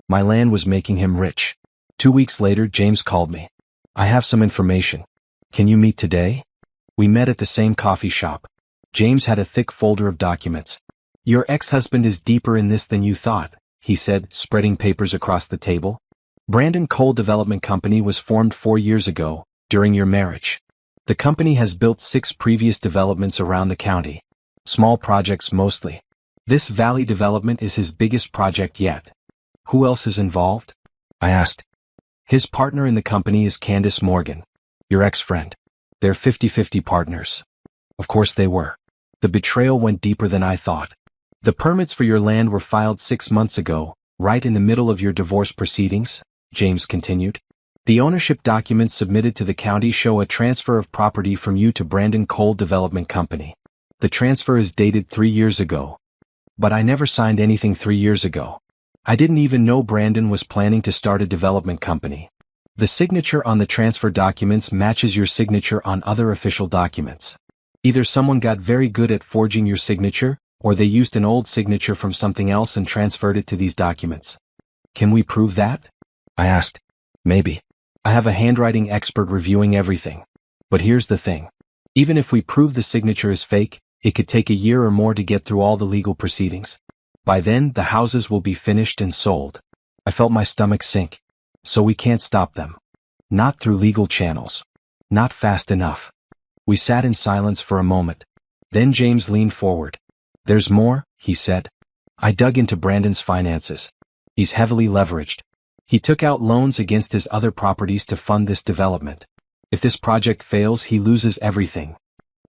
My land was making him rich. 2 weeks later, James called me. "I have some information. Can you meet today?" We met at the same coffee shop. James had a thick folder of documents. "Your ex-husband is deeper in this than you thought," he said, spreading papers across the table. "Brandon Coal Development Company was formed 4 years ago, during your marriage. The company has built 6 previous developments around the county. Small projects mostly. This valley development is his biggest project yet." "Who else is involved?" I asked. "His partner in the company is Candace Morgan, your ex-friend. They're 50-50 partners." Of course they were. The betrayal went deeper than I thought. "The permits for your land were filed 6 months ago, right in the middle of your divorce proceedings," James continued. "The ownership documents submitted to the county show a transfer of property from you to Brandon Coal Development Company. The transfer is dated 3 years ago. But I never signed anything 3 years ago. I didn't even know Brandon was planning to start a development company. The signature on the transfer documents matches your signature on other official documents. Either someone got very good at forging your signature, or they used an old signature from something else and transferred it to these documents. Can we prove that?" I asked. "Maybe. I have a handwriting expert reviewing everything. But here's the thing. Even if we prove the signature is fake, it could take a year or more to get through all the legal proceedings. By then, the houses will be finished and sold." I felt my stomach sink. "So we can't stop them. Not through legal channels. Not fast enough." We sat in silence for a moment. Then James leaned forward. "There's more," he said. I dug into Brandon's finances. He's heavily leveraged. He took out loans against his other properties to fund this development. If this project fails, he loses everything."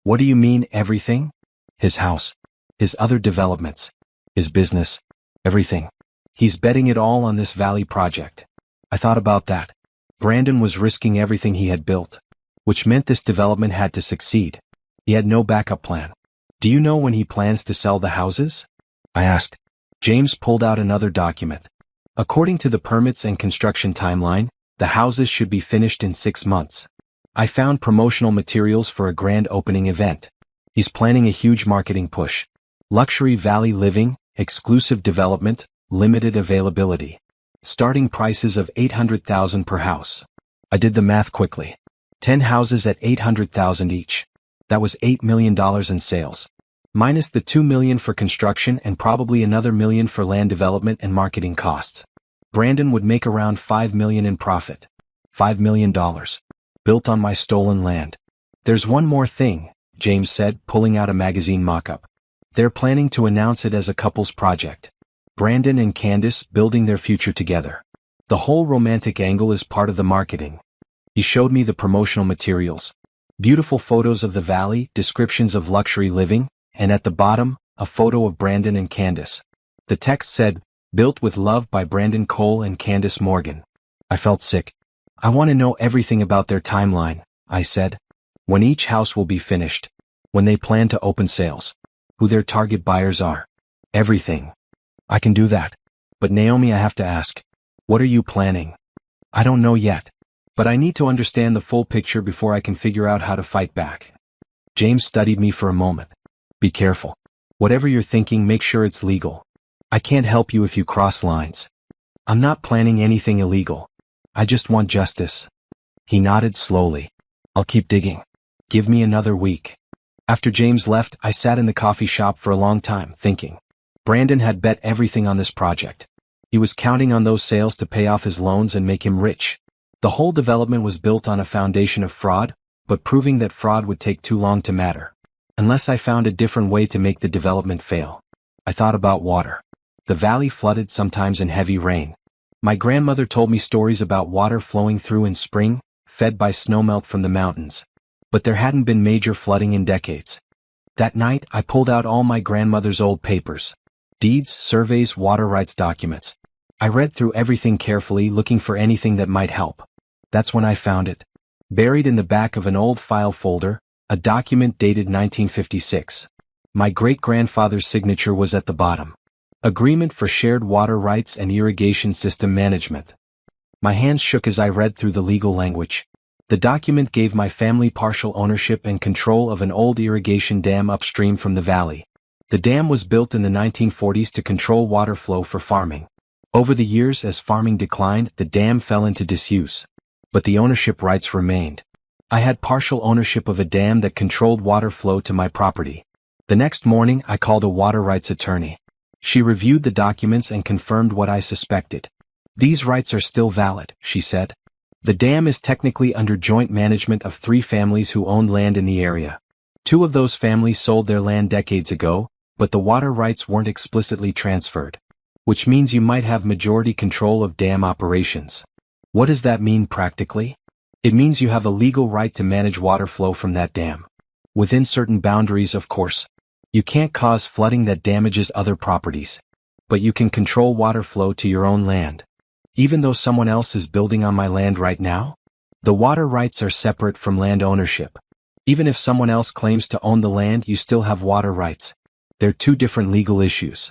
"What do you mean, everything?" His house. His other developments. His business. Everything. He's betting it all on this valley project. I thought about that. Brandon was risking everything he had built, which meant this development had to succeed. He had no backup plan. Do you know when he plans to sell the houses? I asked. James pulled out another document. According to the permits and construction timeline, the houses should be finished in 6 months. I found promotional materials for a grand opening event. He's planning a huge marketing push. Luxury valley living, exclusive development, limited availability. Starting prices of $800,000 per house. I did the math quickly. 10 houses at $800,000 each. That was $8 million in sales. Minus the $2 million for construction and probably another $1 million for land development and marketing costs. Brandon would make around $5 million in profit. $5 million. Built on my stolen land. There's one more thing, James said, pulling out a magazine mock-up. They're planning to announce it as a couple's project. Brandon and Candace building their future together. The whole romantic angle is part of the marketing. He showed me the promotional materials. Beautiful photos of the valley, descriptions of luxury living, and at the bottom, a photo of Brandon and Candace. The text said, "Built with love by Brandon Cole and Candace Morgan." I felt sick. I want to know everything about their timeline, I said. When each house will be finished. When they plan to open sales. Who their target buyers are. Everything. I can do that. But Naomi, I have to ask. What are you planning? I don't know yet. But I need to understand the full picture before I can figure out how to fight back. James studied me for a moment. Be careful. Whatever you're thinking, make sure it's legal. I can't help you if you cross lines. I'm not planning anything illegal. I just want justice. He nodded slowly. I'll keep digging. Give me another week. After James left, I sat in the coffee shop for a long time, thinking. Brandon had bet everything on this project. He was counting on those sales to pay off his loans and make him rich. The whole development was built on a foundation of fraud, but proving that fraud would take too long to matter. Unless I found a different way to make the development fail. I thought about water. The valley flooded sometimes in heavy rain. My grandmother told me stories about water flowing through in spring, fed by snowmelt from the mountains. But there hadn't been major flooding in decades. That night, I pulled out all my grandmother's old papers. Deeds, surveys, water rights documents. I read through everything carefully, looking for anything that might help. That's when I found it. Buried in the back of an old file folder, a document dated 1956. My great-grandfather's signature was at the bottom. Agreement for shared water rights and irrigation system management. My hands shook as I read through the legal language. The document gave my family partial ownership and control of an old irrigation dam upstream from the valley. The dam was built in the 1940s to control water flow for farming. Over the years, as farming declined, the dam fell into disuse. But the ownership rights remained. I had partial ownership of a dam that controlled water flow to my property. The next morning, I called a water rights attorney. She reviewed the documents and confirmed what I suspected. These rights are still valid, she said. The dam is technically under joint management of 3 families who owned land in the area. 2 of those families sold their land decades ago, but the water rights weren't explicitly transferred. Which means you might have majority control of dam operations. What does that mean practically? It means you have a legal right to manage water flow from that dam. Within certain boundaries, of course. You can't cause flooding that damages other properties. But you can control water flow to your own land. Even though someone else is building on my land right now? The water rights are separate from land ownership. Even if someone else claims to own the land, you still have water rights. They're 2 different legal issues.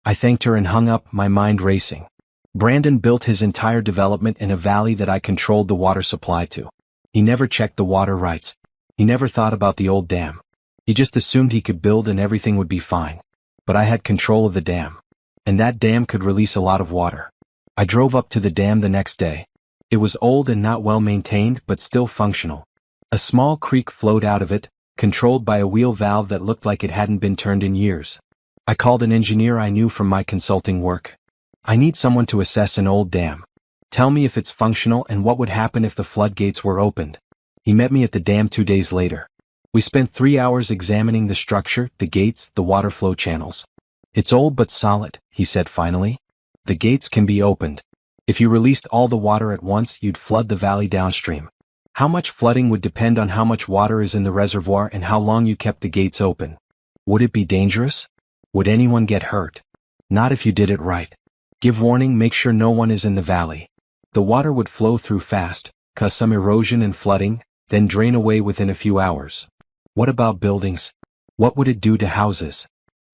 I thanked her and hung up, my mind racing. Brandon built his entire development in a valley that I controlled the water supply to. He never checked the water rights. He never thought about the old dam. He just assumed he could build and everything would be fine. But I had control of the dam. And that dam could release a lot of water. I drove up to the dam the next day. It was old and not well maintained, but still functional. A small creek flowed out of it, controlled by a wheel valve that looked like it hadn't been turned in years. I called an engineer I knew from my consulting work. I need someone to assess an old dam. Tell me if it's functional and what would happen if the floodgates were opened. He met me at the dam 2 days later. We spent 3 hours examining the structure, the gates, the water flow channels. It's old but solid, he said finally. The gates can be opened. If you released all the water at once, you'd flood the valley downstream. How much flooding would depend on how much water is in the reservoir and how long you kept the gates open. Would it be dangerous? Would anyone get hurt? Not if you did it right. Give warning, make sure no one is in the valley. The water would flow through fast, cause some erosion and flooding, then drain away within a few hours. What about buildings? What would it do to houses?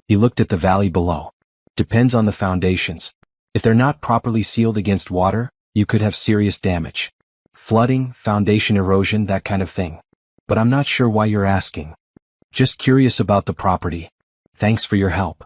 He looked at the valley below. Depends on the foundations. If they're not properly sealed against water, you could have serious damage. Flooding, foundation erosion, that kind of thing. But I'm not sure why you're asking. Just curious about the property. Thanks for your help.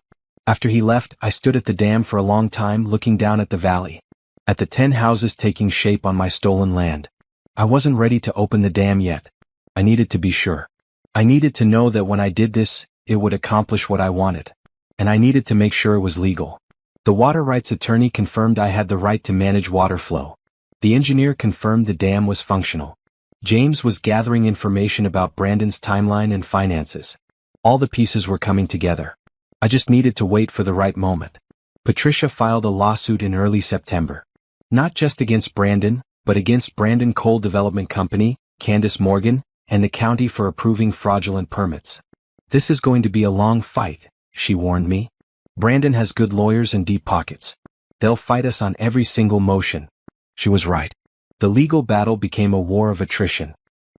After he left, I stood at the dam for a long time looking down at the valley. At the 10 houses taking shape on my stolen land. I wasn't ready to open the dam yet. I needed to be sure. I needed to know that when I did this, it would accomplish what I wanted. And I needed to make sure it was legal. The water rights attorney confirmed I had the right to manage water flow. The engineer confirmed the dam was functional. James was gathering information about Brandon's timeline and finances. All the pieces were coming together. I just needed to wait for the right moment. Patricia filed a lawsuit in early September. Not just against Brandon, but against Brandon Coal Development Company, Candace Morgan, and the county for approving fraudulent permits. This is going to be a long fight, she warned me. Brandon has good lawyers and deep pockets. They'll fight us on every single motion. She was right. The legal battle became a war of attrition.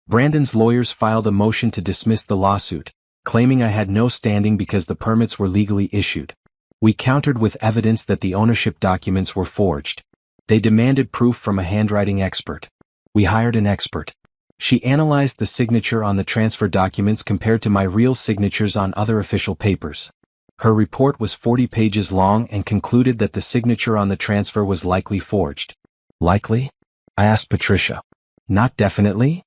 Brandon's lawyers filed a motion to dismiss the lawsuit, claiming I had no standing because the permits were legally issued. We countered with evidence that the ownership documents were forged. They demanded proof from a handwriting expert. We hired an expert. She analyzed the signature on the transfer documents compared to my real signatures on other official papers. Her report was 40 pages long and concluded that the signature on the transfer was likely forged. Likely? I asked Patricia. Not definitely?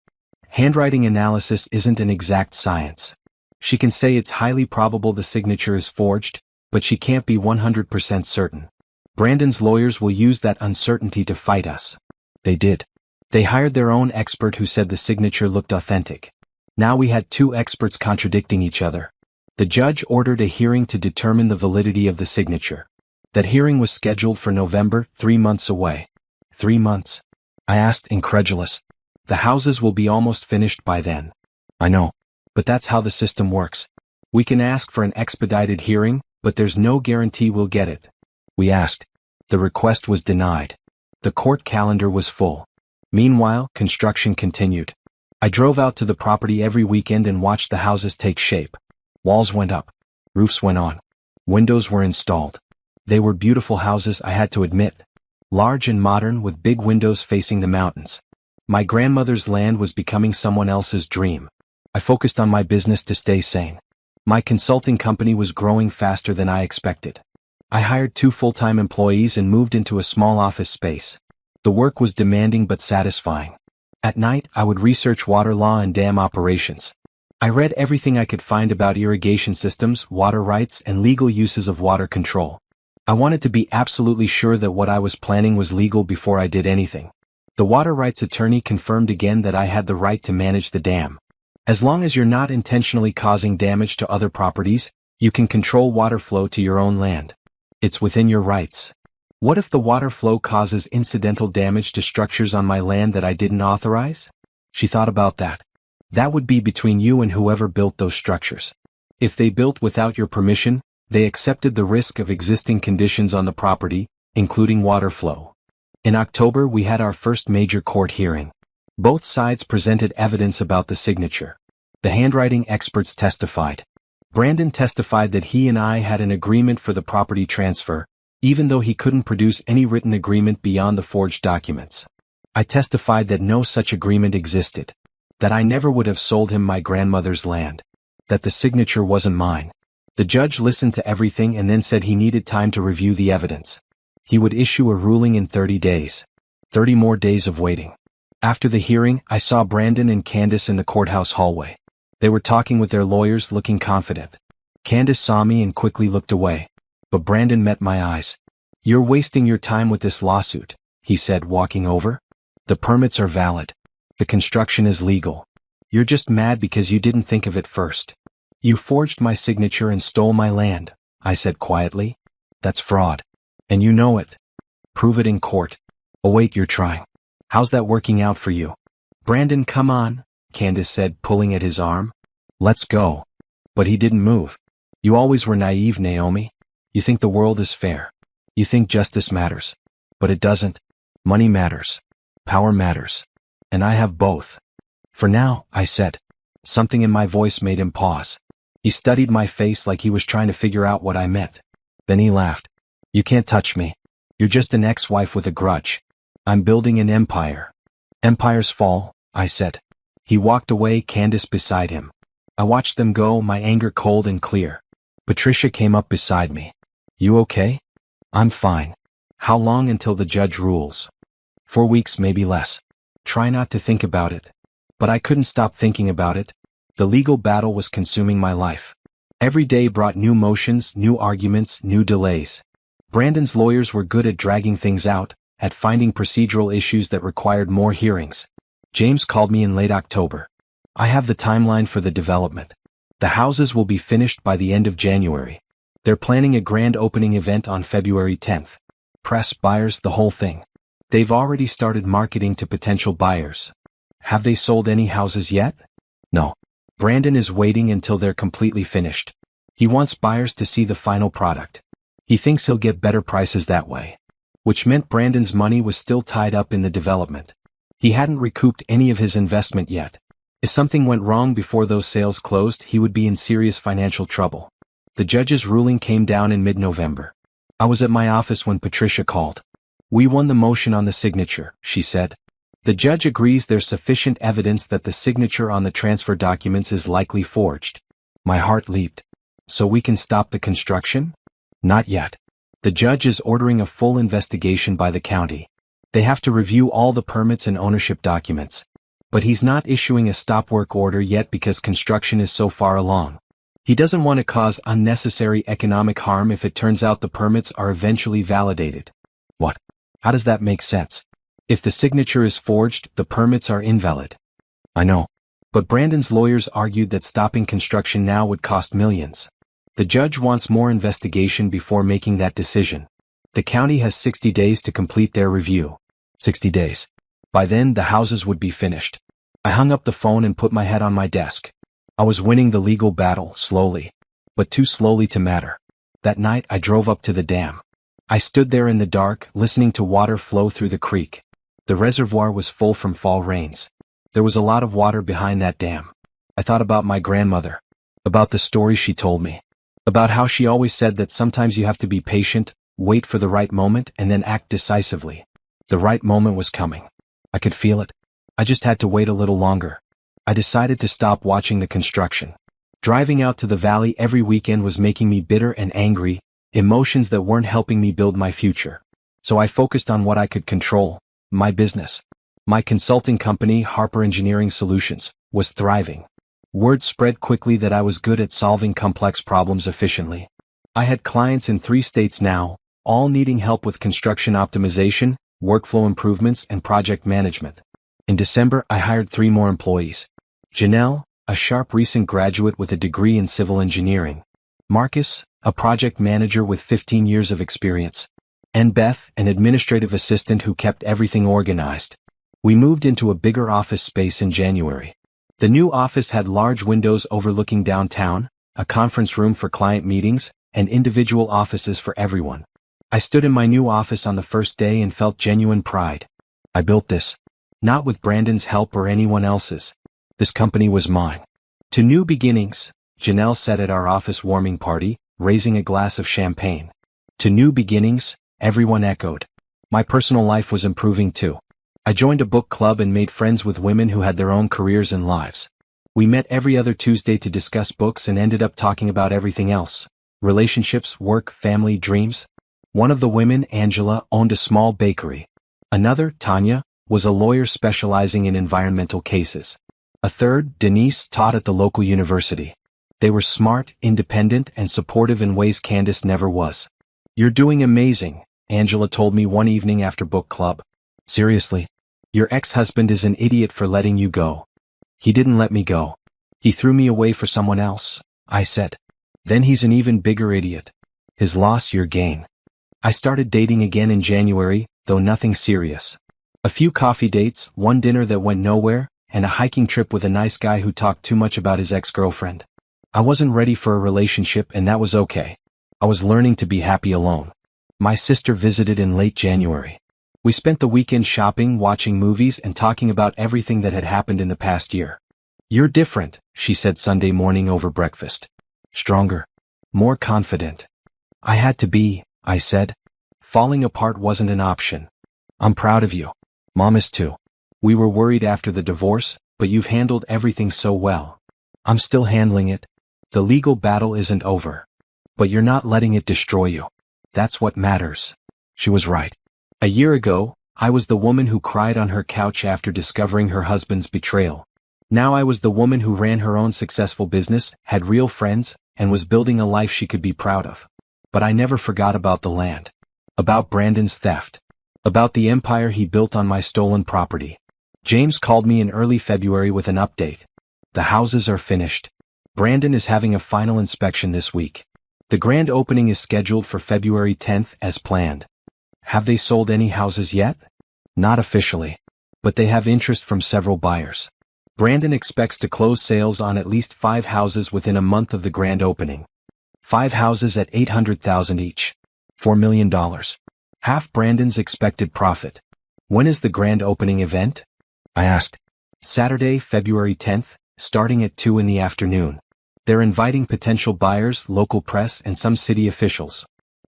Handwriting analysis isn't an exact science. She can say it's highly probable the signature is forged, but she can't be 100% certain. Brandon's lawyers will use that uncertainty to fight us. They did. They hired their own expert who said the signature looked authentic. Now we had 2 experts contradicting each other. The judge ordered a hearing to determine the validity of the signature. That hearing was scheduled for November, 3 months away. 3 months? I asked, incredulous. The houses will be almost finished by then. I know. But that's how the system works. We can ask for an expedited hearing, but there's no guarantee we'll get it. We asked. The request was denied. The court calendar was full. Meanwhile, construction continued. I drove out to the property every weekend and watched the houses take shape. Walls went up. Roofs went on. Windows were installed. They were beautiful houses, I had to admit. Large and modern with big windows facing the mountains. My grandmother's land was becoming someone else's dream. I focused on my business to stay sane. My consulting company was growing faster than I expected. I hired 2 full-time employees and moved into a small office space. The work was demanding but satisfying. At night, I would research water law and dam operations. I read everything I could find about irrigation systems, water rights, and legal uses of water control. I wanted to be absolutely sure that what I was planning was legal before I did anything. The water rights attorney confirmed again that I had the right to manage the dam. As long as you're not intentionally causing damage to other properties, you can control water flow to your own land. It's within your rights. What if the water flow causes incidental damage to structures on my land that I didn't authorize? She thought about that. That would be between you and whoever built those structures. If they built without your permission, they accepted the risk of existing conditions on the property, including water flow. In October, we had our first major court hearing. Both sides presented evidence about the signature. The handwriting experts testified. Brandon testified that he and I had an agreement for the property transfer, even though he couldn't produce any written agreement beyond the forged documents. I testified that no such agreement existed. That I never would have sold him my grandmother's land. That the signature wasn't mine. The judge listened to everything and then said he needed time to review the evidence. He would issue a ruling in 30 days. 30 more days of waiting. After the hearing, I saw Brandon and Candace in the courthouse hallway. They were talking with their lawyers, looking confident. Candace saw me and quickly looked away. But Brandon met my eyes. "You're wasting your time with this lawsuit," he said, walking over. "The permits are valid. The construction is legal. You're just mad because you didn't think of it first. You forged my signature and stole my land," I said quietly. "That's fraud. And you know it. Prove it in court." "Oh wait, you're trying. How's that working out for you?" "Brandon, come on," Candace said, pulling at his arm. "Let's go." But he didn't move. You always were naive, Naomi. You think the world is fair. You think justice matters. But it doesn't. Money matters. Power matters. And I have both. For now, I said. Something in my voice made him pause. He studied my face like he was trying to figure out what I meant. Then he laughed. You can't touch me. You're just an ex-wife with a grudge. I'm building an empire. Empires fall, I said. He walked away, Candace beside him. I watched them go, my anger cold and clear. Patricia came up beside me. You okay? I'm fine. How long until the judge rules? 4 weeks, maybe less. Try not to think about it. But I couldn't stop thinking about it. The legal battle was consuming my life. Every day brought new motions, new arguments, new delays. Brandon's lawyers were good at dragging things out, at finding procedural issues that required more hearings. James called me in late October. I have the timeline for the development. The houses will be finished by the end of January. They're planning a grand opening event on February 10th. Press, buyers, the whole thing. They've already started marketing to potential buyers. Have they sold any houses yet? No. Brandon is waiting until they're completely finished. He wants buyers to see the final product. He thinks he'll get better prices that way. Which meant Brandon's money was still tied up in the development. He hadn't recouped any of his investment yet. If something went wrong before those sales closed, he would be in serious financial trouble. The judge's ruling came down in mid-November. I was at my office when Patricia called. We won the motion on the signature, she said. The judge agrees there's sufficient evidence that the signature on the transfer documents is likely forged. My heart leaped. So we can stop the construction? Not yet. The judge is ordering a full investigation by the county. They have to review all the permits and ownership documents. But he's not issuing a stop work order yet because construction is so far along. He doesn't want to cause unnecessary economic harm if it turns out the permits are eventually validated. What? How does that make sense? If the signature is forged, the permits are invalid. I know. But Brandon's lawyers argued that stopping construction now would cost millions. The judge wants more investigation before making that decision. The county has 60 days to complete their review. 60 days. By then, the houses would be finished. I hung up the phone and put my head on my desk. I was winning the legal battle, slowly. But too slowly to matter. That night, I drove up to the dam. I stood there in the dark, listening to water flow through the creek. The reservoir was full from fall rains. There was a lot of water behind that dam. I thought about my grandmother. About the stories she told me. About how she always said that sometimes you have to be patient, wait for the right moment, and then act decisively. The right moment was coming. I could feel it. I just had to wait a little longer. I decided to stop watching the construction. Driving out to the valley every weekend was making me bitter and angry, emotions that weren't helping me build my future. So I focused on what I could control. My business. My consulting company, Harper Engineering Solutions, was thriving. Word spread quickly that I was good at solving complex problems efficiently. I had clients in 3 states now, all needing help with construction optimization, workflow improvements, and project management. In December, I hired 3 more employees. Janelle, a sharp recent graduate with a degree in civil engineering. Marcus, a project manager with 15 years of experience. And Beth, an administrative assistant who kept everything organized. We moved into a bigger office space in January. The new office had large windows overlooking downtown, a conference room for client meetings, and individual offices for everyone. I stood in my new office on the first day and felt genuine pride. I built this. Not with Brandon's help or anyone else's. This company was mine. To new beginnings, Janelle said at our office warming party, raising a glass of champagne. To new beginnings, everyone echoed. My personal life was improving too. I joined a book club and made friends with women who had their own careers and lives. We met every other Tuesday to discuss books and ended up talking about everything else. Relationships, work, family, dreams. One of the women, Angela, owned a small bakery. Another, Tanya, was a lawyer specializing in environmental cases. A third, Denise, taught at the local university. They were smart, independent, and supportive in ways Candace never was. You're doing amazing, Angela told me one evening after book club. Seriously? Your ex-husband is an idiot for letting you go. He didn't let me go. He threw me away for someone else, I said. Then he's an even bigger idiot. His loss, your gain. I started dating again in January, though nothing serious. A few coffee dates, one dinner that went nowhere, and a hiking trip with a nice guy who talked too much about his ex-girlfriend. I wasn't ready for a relationship and that was okay. I was learning to be happy alone. My sister visited in late January. We spent the weekend shopping, watching movies, and talking about everything that had happened in the past year. "You're different," she said Sunday morning over breakfast. "Stronger. More confident." "I had to be," I said. "Falling apart wasn't an option." "I'm proud of you. Mom is too. We were worried after the divorce, but you've handled everything so well." "I'm still handling it. The legal battle isn't over. But you're not letting it destroy you. That's what matters." She was right. A year ago, I was the woman who cried on her couch after discovering her husband's betrayal. Now I was the woman who ran her own successful business, had real friends, and was building a life she could be proud of. But I never forgot about the land. About Brandon's theft. About the empire he built on my stolen property. James called me in early February with an update. "The houses are finished. Brandon is having a final inspection this week. The grand opening is scheduled for February 10th as planned." "Have they sold any houses yet?" "Not officially. But they have interest from several buyers. Brandon expects to close sales on at least 5 houses within a month of the grand opening. 5 houses at $800,000 each. $4 million. Half Brandon's expected profit." "When is the grand opening event?" I asked. "Saturday, February 10th, starting at 2 in the afternoon. They're inviting potential buyers, local press, and some city officials.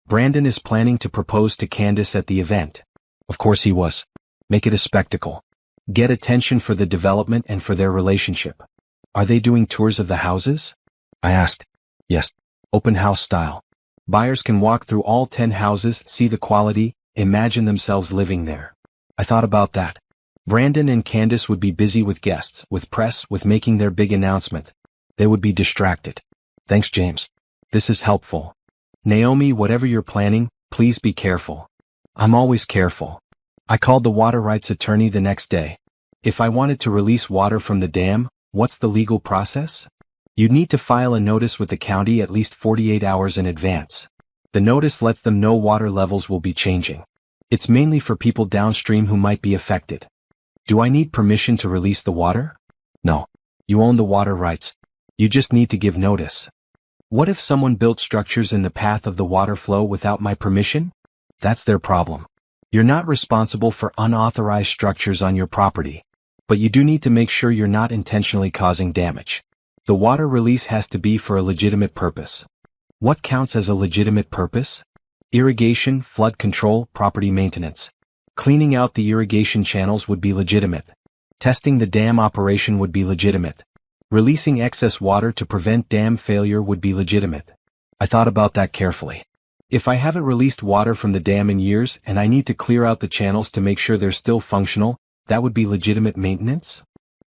Brandon is planning to propose to Candace at the event." Of course he was. Make it a spectacle. Get attention for the development and for their relationship. "Are they doing tours of the houses?" I asked. "Yes. Open house style. Buyers can walk through all 10 houses, see the quality, imagine themselves living there." I thought about that. Brandon and Candace would be busy with guests, with press, with making their big announcement. They would be distracted. "Thanks, James. This is helpful. Naomi, whatever you're planning, please be careful." "I'm always careful." I called the water rights attorney the next day. "If I wanted to release water from the dam, what's the legal process?" "You'd need to file a notice with the county at least 48 hours in advance. The notice lets them know water levels will be changing. It's mainly for people downstream who might be affected." "Do I need permission to release the water?" "No. You own the water rights. You just need to give notice." "What if someone built structures in the path of the water flow without my permission?" "That's their problem. You're not responsible for unauthorized structures on your property. But you do need to make sure you're not intentionally causing damage. The water release has to be for a legitimate purpose." "What counts as a legitimate purpose?" "Irrigation, flood control, property maintenance. Cleaning out the irrigation channels would be legitimate. Testing the dam operation would be legitimate. Releasing excess water to prevent dam failure would be legitimate." I thought about that carefully. If I haven't released water from the dam in years and I need to clear out the channels to make sure they're still functional, that would be legitimate maintenance?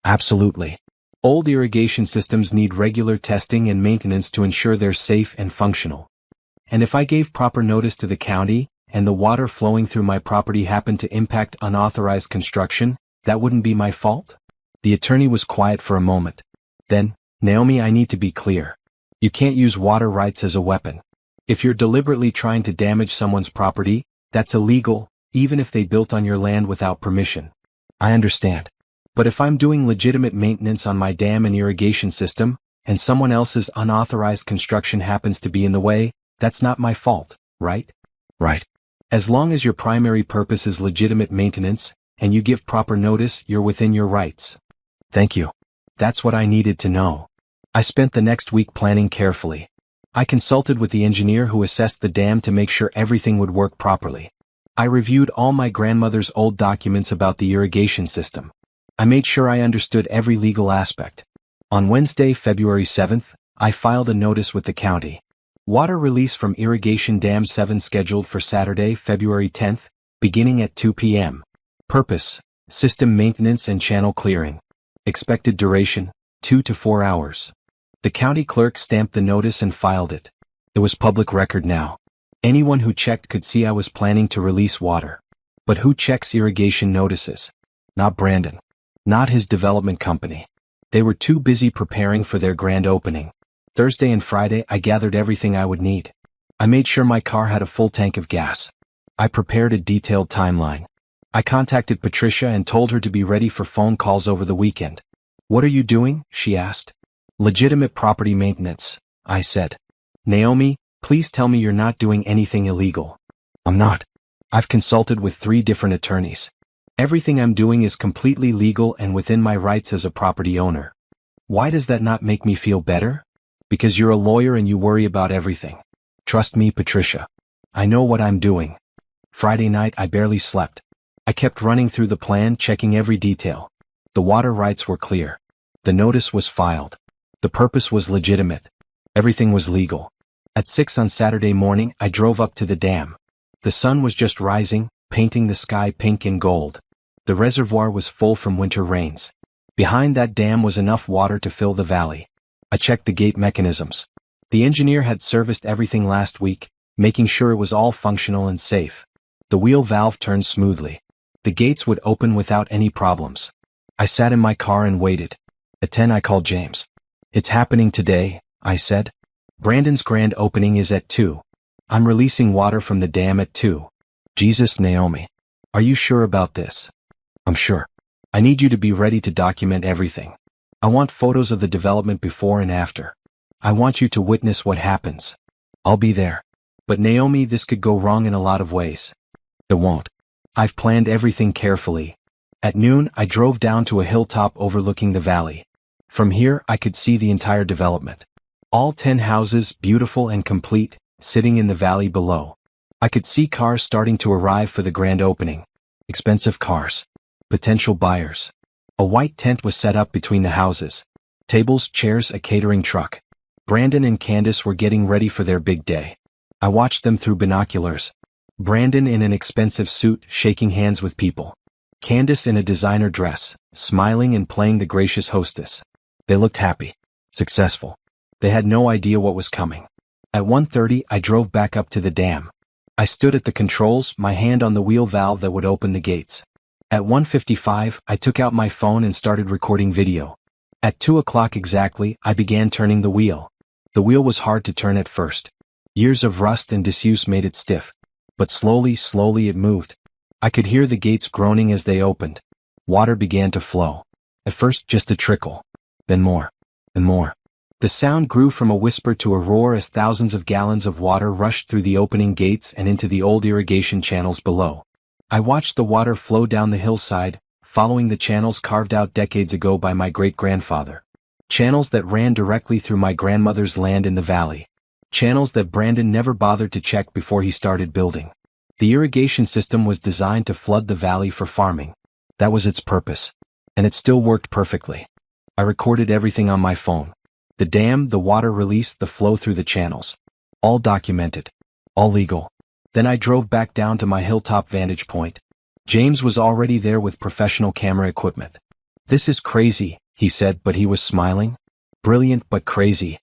Absolutely. Old irrigation systems need regular testing and maintenance to ensure they're safe and functional. And if I gave proper notice to the county, and the water flowing through my property happened to impact unauthorized construction, that wouldn't be my fault? The attorney was quiet for a moment. Then, "Naomi, I need to be clear. You can't use water rights as a weapon. If you're deliberately trying to damage someone's property, that's illegal, even if they built on your land without permission." "I understand. But if I'm doing legitimate maintenance on my dam and irrigation system, and someone else's unauthorized construction happens to be in the way, that's not my fault, right?" "Right. As long as your primary purpose is legitimate maintenance, and you give proper notice, you're within your rights." "Thank you. That's what I needed to know." I spent the next week planning carefully. I consulted with the engineer who assessed the dam to make sure everything would work properly. I reviewed all my grandmother's old documents about the irrigation system. I made sure I understood every legal aspect. On Wednesday, February 7th, I filed a notice with the county. Water release from irrigation dam 7 scheduled for Saturday, February 10th, beginning at 2 p.m. Purpose: system maintenance and channel clearing. Expected duration: 2 to 4 hours. The county clerk stamped the notice and filed it. It was public record now. Anyone who checked could see I was planning to release water. But who checks irrigation notices? Not Brandon. Not his development company. They were too busy preparing for their grand opening. Thursday and Friday I gathered everything I would need. I made sure my car had a full tank of gas. I prepared a detailed timeline. I contacted Patricia and told her to be ready for phone calls over the weekend. "What are you doing?" she asked. Legitimate property maintenance, I said. Naomi, please tell me you're not doing anything illegal. I'm not. I've consulted with 3 different attorneys. Everything I'm doing is completely legal and within my rights as a property owner. Why does that not make me feel better? Because you're a lawyer and you worry about everything. Trust me, Patricia. I know what I'm doing. Friday night I barely slept. I kept running through the plan, checking every detail. The water rights were clear. The notice was filed. The purpose was legitimate. Everything was legal. At 6 on Saturday morning, I drove up to the dam. The sun was just rising, painting the sky pink and gold. The reservoir was full from winter rains. Behind that dam was enough water to fill the valley. I checked the gate mechanisms. The engineer had serviced everything last week, making sure it was all functional and safe. The wheel valve turned smoothly. The gates would open without any problems. I sat in my car and waited. At 10 I called James. It's happening today, I said. Brandon's grand opening is at 2. I'm releasing water from the dam at 2. Jesus, Naomi. Are you sure about this? I'm sure. I need you to be ready to document everything. I want photos of the development before and after. I want you to witness what happens. I'll be there. But Naomi, this could go wrong in a lot of ways. It won't. I've planned everything carefully. At noon, I drove down to a hilltop overlooking the valley. From here, I could see the entire development. All 10 houses, beautiful and complete, sitting in the valley below. I could see cars starting to arrive for the grand opening. Expensive cars. Potential buyers. A white tent was set up between the houses. Tables, chairs, a catering truck. Brandon and Candace were getting ready for their big day. I watched them through binoculars. Brandon in an expensive suit, shaking hands with people. Candace in a designer dress, smiling and playing the gracious hostess. They looked happy. Successful. They had no idea what was coming. At 1:30, I drove back up to the dam. I stood at the controls, my hand on the wheel valve that would open the gates. At 1:55, I took out my phone and started recording video. At 2 o'clock exactly, I began turning the wheel. The wheel was hard to turn at first. Years of rust and disuse made it stiff. But slowly it moved. I could hear the gates groaning as they opened. Water began to flow. At first just a trickle. Then more. And more. The sound grew from a whisper to a roar as thousands of gallons of water rushed through the opening gates and into the old irrigation channels below. I watched the water flow down the hillside, following the channels carved out decades ago by my great-grandfather. Channels that ran directly through my grandmother's land in the valley. Channels that Brandon never bothered to check before he started building. The irrigation system was designed to flood the valley for farming. That was its purpose. And it still worked perfectly. I recorded everything on my phone. The dam, the water release, the flow through the channels. All documented. All legal. Then I drove back down to my hilltop vantage point. James was already there with professional camera equipment. This is crazy, he said, but he was smiling. Brilliant but crazy.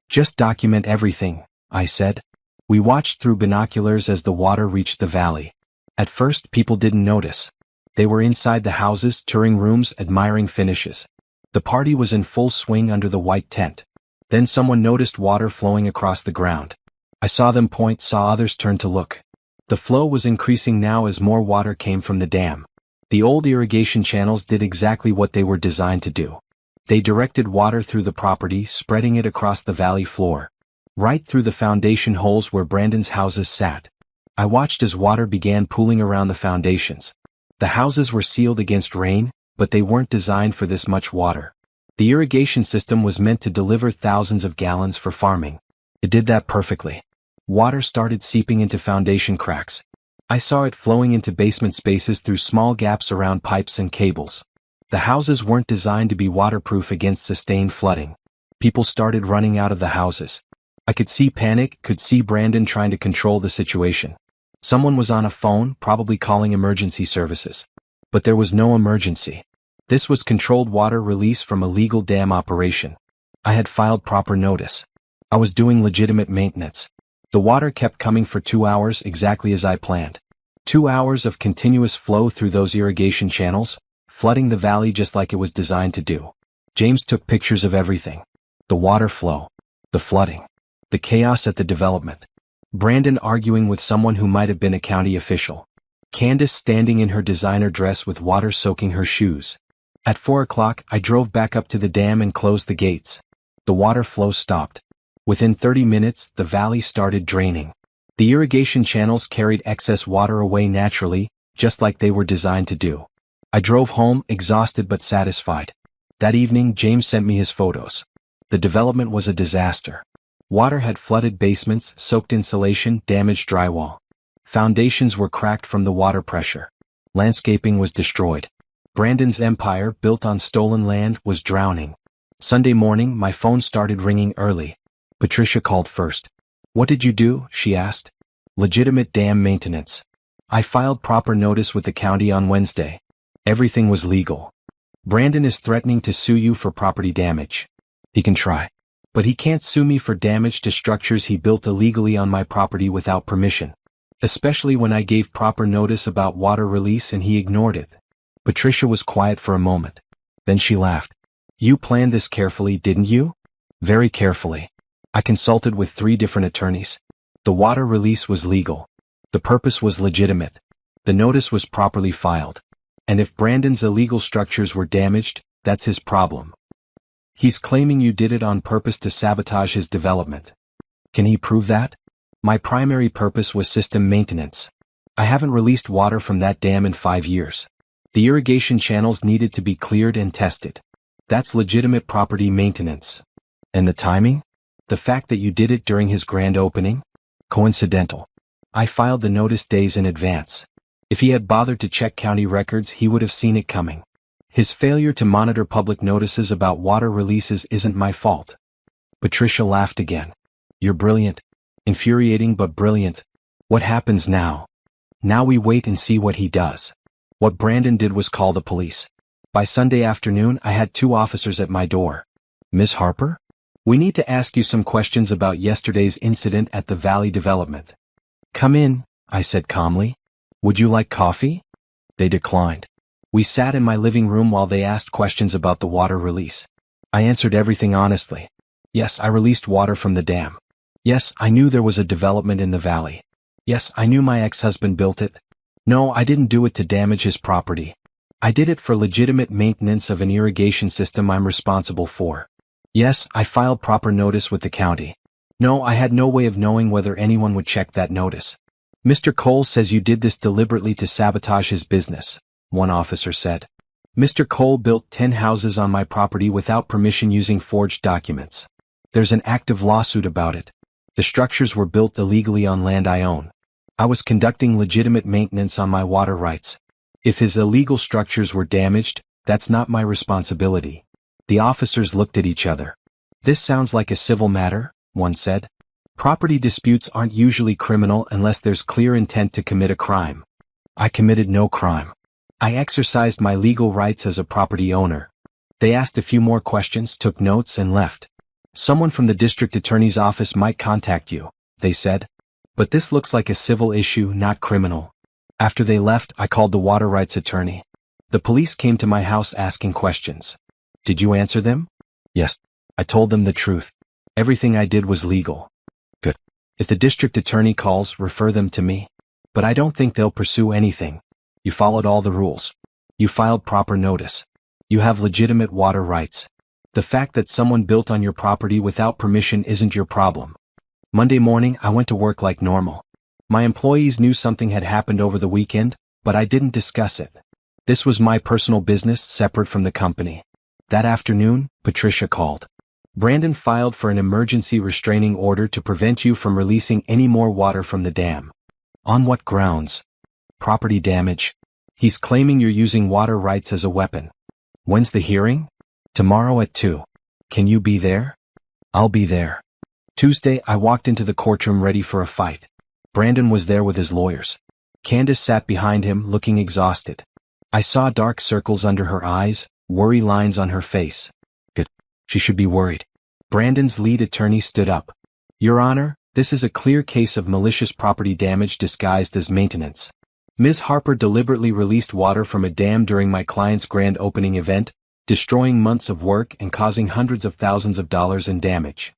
Just document everything, I said. We watched through binoculars as the water reached the valley. At first, people didn't notice. They were inside the houses, touring rooms, admiring finishes. The party was in full swing under the white tent. Then someone noticed water flowing across the ground. I saw them point, saw others turn to look. The flow was increasing now as more water came from the dam. The old irrigation channels did exactly what they were designed to do. They directed water through the property, spreading it across the valley floor. Right through the foundation holes where Brandon's houses sat. I watched as water began pooling around the foundations. The houses were sealed against rain, but they weren't designed for this much water. The irrigation system was meant to deliver thousands of gallons for farming. It did that perfectly. Water started seeping into foundation cracks. I saw it flowing into basement spaces through small gaps around pipes and cables. The houses weren't designed to be waterproof against sustained flooding. People started running out of the houses. I could see panic, could see Brandon trying to control the situation. Someone was on a phone, probably calling emergency services. But there was no emergency. This was controlled water release from a legal dam operation. I had filed proper notice. I was doing legitimate maintenance. The water kept coming for 2 hours exactly as I planned. 2 hours of continuous flow through those irrigation channels, flooding the valley just like it was designed to do. James took pictures of everything. The water flow. The flooding. The chaos at the development. Brandon arguing with someone who might have been a county official. Candace standing in her designer dress with water soaking her shoes. At 4 o'clock, I drove back up to the dam and closed the gates. The water flow stopped. Within 30 minutes, the valley started draining. The irrigation channels carried excess water away naturally, just like they were designed to do. I drove home, exhausted but satisfied. That evening, James sent me his photos. The development was a disaster. Water had flooded basements, soaked insulation, damaged drywall. Foundations were cracked from the water pressure. Landscaping was destroyed. Brandon's empire, built on stolen land, was drowning. Sunday morning, my phone started ringing early. Patricia called first. "What did you do?" she asked. "Legitimate dam maintenance. I filed proper notice with the county on Wednesday. Everything was legal. Brandon is threatening to sue you for property damage. He can try. But he can't sue me for damage to structures he built illegally on my property without permission. Especially when I gave proper notice about water release and he ignored it." Patricia was quiet for a moment. Then she laughed. "You planned this carefully, didn't you?" "Very carefully. I consulted with 3 different attorneys. The water release was legal. The purpose was legitimate. The notice was properly filed. And if Brandon's illegal structures were damaged, that's his problem. He's claiming you did it on purpose to sabotage his development. Can he prove that? My primary purpose was system maintenance. I haven't released water from that dam in 5 years. The irrigation channels needed to be cleared and tested. That's legitimate property maintenance. And the timing? The fact that you did it during his grand opening? Coincidental. I filed the notice days in advance. If he had bothered to check county records, he would have seen it coming. His failure to monitor public notices about water releases isn't my fault." Patricia laughed again. "You're brilliant. Infuriating but brilliant. What happens now?" "Now we wait and see what he does. What Brandon did was call the police. By Sunday afternoon, I had 2 officers at my door. Miss Harper? We need to ask you some questions about yesterday's incident at the Valley Development." "Come in," I said calmly. "Would you like coffee?" They declined. We sat in my living room while they asked questions about the water release. I answered everything honestly. Yes, I released water from the dam. Yes, I knew there was a development in the valley. Yes, I knew my ex-husband built it. No, I didn't do it to damage his property. I did it for legitimate maintenance of an irrigation system I'm responsible for. Yes, I filed proper notice with the county. No, I had no way of knowing whether anyone would check that notice. "Mr. Cole says you did this deliberately to sabotage his business," one officer said. "Mr. Cole built 10 houses on my property without permission using forged documents. There's an active lawsuit about it. The structures were built illegally on land I own. I was conducting legitimate maintenance on my water rights. If his illegal structures were damaged, that's not my responsibility." The officers looked at each other. "This sounds like a civil matter," one said. "Property disputes aren't usually criminal unless there's clear intent to commit a crime. I committed no crime. I exercised my legal rights as a property owner." They asked a few more questions, took notes, and left. "Someone from the district attorney's office might contact you," they said. "But this looks like a civil issue, not criminal." After they left, I called the water rights attorney. The police came to my house asking questions. "Did you answer them?" "Yes. I told them the truth. Everything I did was legal." "Good. If the district attorney calls, refer them to me. But I don't think they'll pursue anything. You followed all the rules. You filed proper notice. You have legitimate water rights. The fact that someone built on your property without permission isn't your problem." Monday morning, I went to work like normal. My employees knew something had happened over the weekend, but I didn't discuss it. This was my personal business, separate from the company. That afternoon, Patricia called. "Brandon filed for an emergency restraining order to prevent you from releasing any more water from the dam." "On what grounds?" "Property damage. He's claiming you're using water rights as a weapon." "When's the hearing?" "Tomorrow at 2. Can you be there?" "I'll be there." Tuesday, I walked into the courtroom ready for a fight. Brandon was there with his lawyers. Candace sat behind him, looking exhausted. I saw dark circles under her eyes, worry lines on her face. Good. She should be worried. Brandon's lead attorney stood up. "Your Honor, this is a clear case of malicious property damage disguised as maintenance. Ms. Harper deliberately released water from a dam during my client's grand opening event, destroying months of work and causing hundreds of thousands of dollars in damage."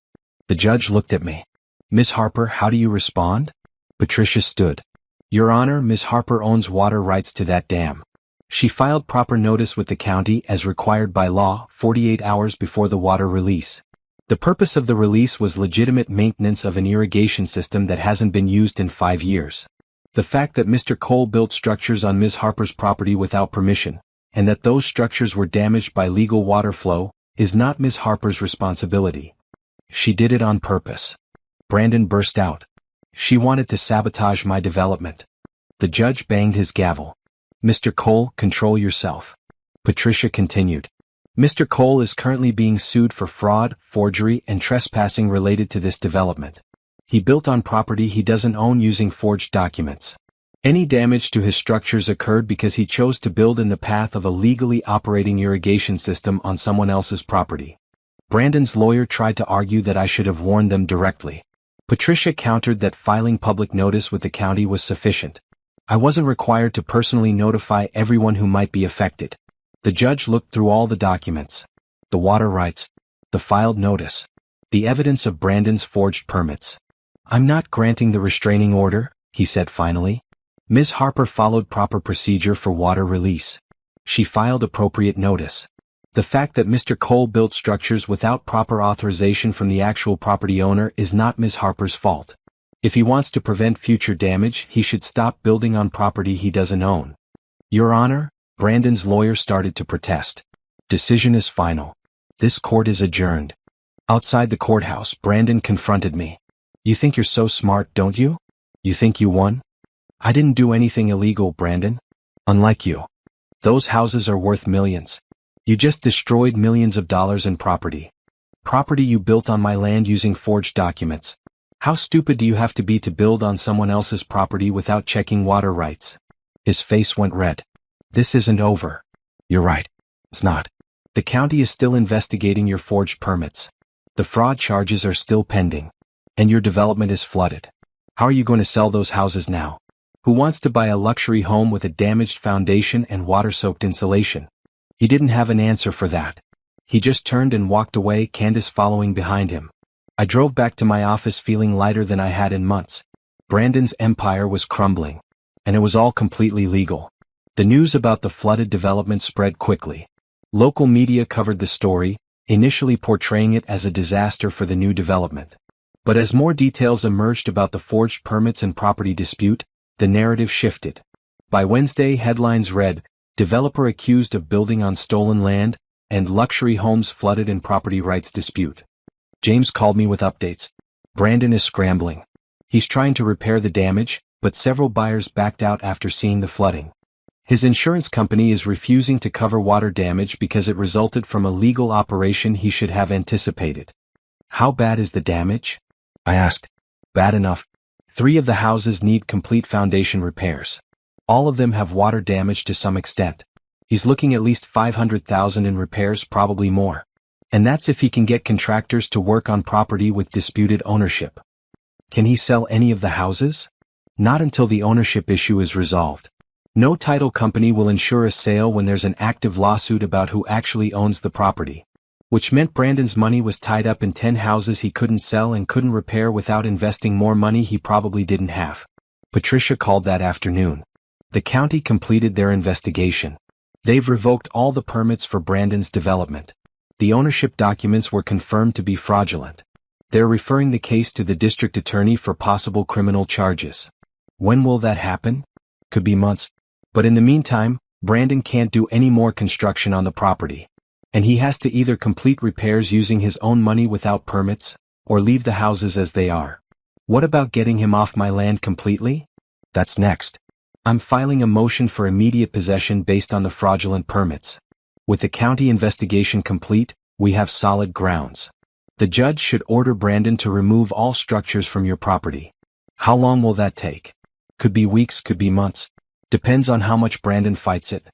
The judge looked at me. "Ms. Harper, how do you respond?" Patricia stood. "Your Honor, Ms. Harper owns water rights to that dam. She filed proper notice with the county as required by law 48 hours before the water release. The purpose of the release was legitimate maintenance of an irrigation system that hasn't been used in 5 years. The fact that Mr. Cole built structures on Ms. Harper's property without permission, and that those structures were damaged by illegal water flow, is not Ms. Harper's responsibility. She did it on purpose. Brandon burst out. She wanted to sabotage my development. The judge banged his gavel. Mr. Cole, control yourself. Patricia continued. Mr. Cole is currently being sued for fraud, forgery, and trespassing related to this development. He built on property he doesn't own using forged documents. Any damage to his structures occurred because he chose to build in the path of a legally operating irrigation system on someone else's property. Brandon's lawyer tried to argue that I should have warned them directly. Patricia countered that filing public notice with the county was sufficient. I wasn't required to personally notify everyone who might be affected. The judge looked through all the documents. The water rights, the filed notice, the evidence of Brandon's forged permits. I'm not granting the restraining order, he said finally. Ms. Harper followed proper procedure for water release. She filed appropriate notice. The fact that Mr. Cole built structures without proper authorization from the actual property owner is not Ms. Harper's fault. If he wants to prevent future damage, he should stop building on property he doesn't own. Your Honor, Brandon's lawyer started to protest. Decision is final. This court is adjourned. Outside the courthouse, Brandon confronted me. You think you're so smart, don't you? You think you won? I didn't do anything illegal, Brandon. Unlike you. Those houses are worth millions. You just destroyed millions of dollars in property. Property you built on my land using forged documents. How stupid do you have to be to build on someone else's property without checking water rights? His face went red. This isn't over. You're right. It's not. The county is still investigating your forged permits. The fraud charges are still pending. And your development is flooded. How are you going to sell those houses now? Who wants to buy a luxury home with a damaged foundation and water-soaked insulation? He didn't have an answer for that. He just turned and walked away, Candace following behind him. I drove back to my office feeling lighter than I had in months. Brandon's empire was crumbling. And it was all completely legal. The news about the flooded development spread quickly. Local media covered the story, initially portraying it as a disaster for the new development. But as more details emerged about the forged permits and property dispute, the narrative shifted. By Wednesday, headlines read, "Developer accused of building on stolen land," and "Luxury homes flooded in property rights dispute." James called me with updates. Brandon is scrambling. He's trying to repair the damage, but several buyers backed out after seeing the flooding. His insurance company is refusing to cover water damage because it resulted from a legal operation he should have anticipated. How bad is the damage? I asked. Bad enough. 3 of the houses need complete foundation repairs. All of them have water damage to some extent. He's looking at least $500,000 in repairs, probably more. And that's if he can get contractors to work on property with disputed ownership. Can he sell any of the houses? Not until the ownership issue is resolved. No title company will ensure a sale when there's an active lawsuit about who actually owns the property. Which meant Brandon's money was tied up in 10 houses he couldn't sell and couldn't repair without investing more money he probably didn't have. Patricia called that afternoon. The county completed their investigation. They've revoked all the permits for Brandon's development. The ownership documents were confirmed to be fraudulent. They're referring the case to the district attorney for possible criminal charges. When will that happen? Could be months. But in the meantime, Brandon can't do any more construction on the property. And he has to either complete repairs using his own money without permits, or leave the houses as they are. What about getting him off my land completely? That's next. I'm filing a motion for immediate possession based on the fraudulent permits. With the county investigation complete, we have solid grounds. The judge should order Brandon to remove all structures from your property. How long will that take? Could be weeks, could be months. Depends on how much Brandon fights it.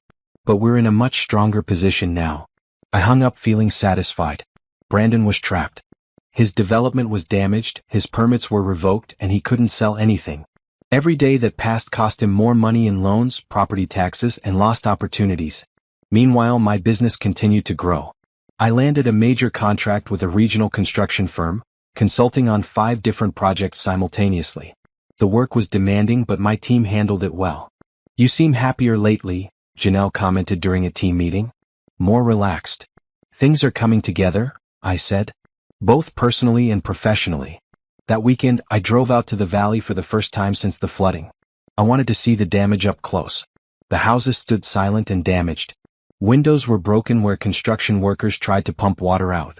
But we're in a much stronger position now. I hung up feeling satisfied. Brandon was trapped. His development was damaged, his permits were revoked, and he couldn't sell anything. Every day that passed cost him more money in loans, property taxes, and lost opportunities. Meanwhile, my business continued to grow. I landed a major contract with a regional construction firm, consulting on 5 different projects simultaneously. The work was demanding, but my team handled it well. You seem happier lately, Janelle commented during a team meeting. More relaxed. Things are coming together, I said. both personally and professionally. That weekend, I drove out to the valley for the first time since the flooding. I wanted to see the damage up close. The houses stood silent and damaged. Windows were broken where construction workers tried to pump water out.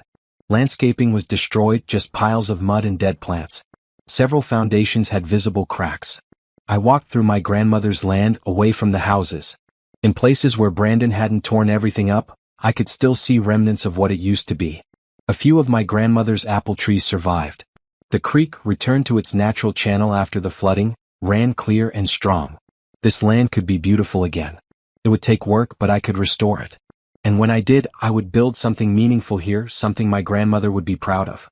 Landscaping was destroyed, just piles of mud and dead plants. Several foundations had visible cracks. I walked through my grandmother's land, away from the houses. In places where Brandon hadn't torn everything up, I could still see remnants of what it used to be. A few of my grandmother's apple trees survived. The creek, returned to its natural channel after the flooding, ran clear and strong. This land could be beautiful again. It would take work, but I could restore it. And when I did, I would build something meaningful here, something my grandmother would be proud of.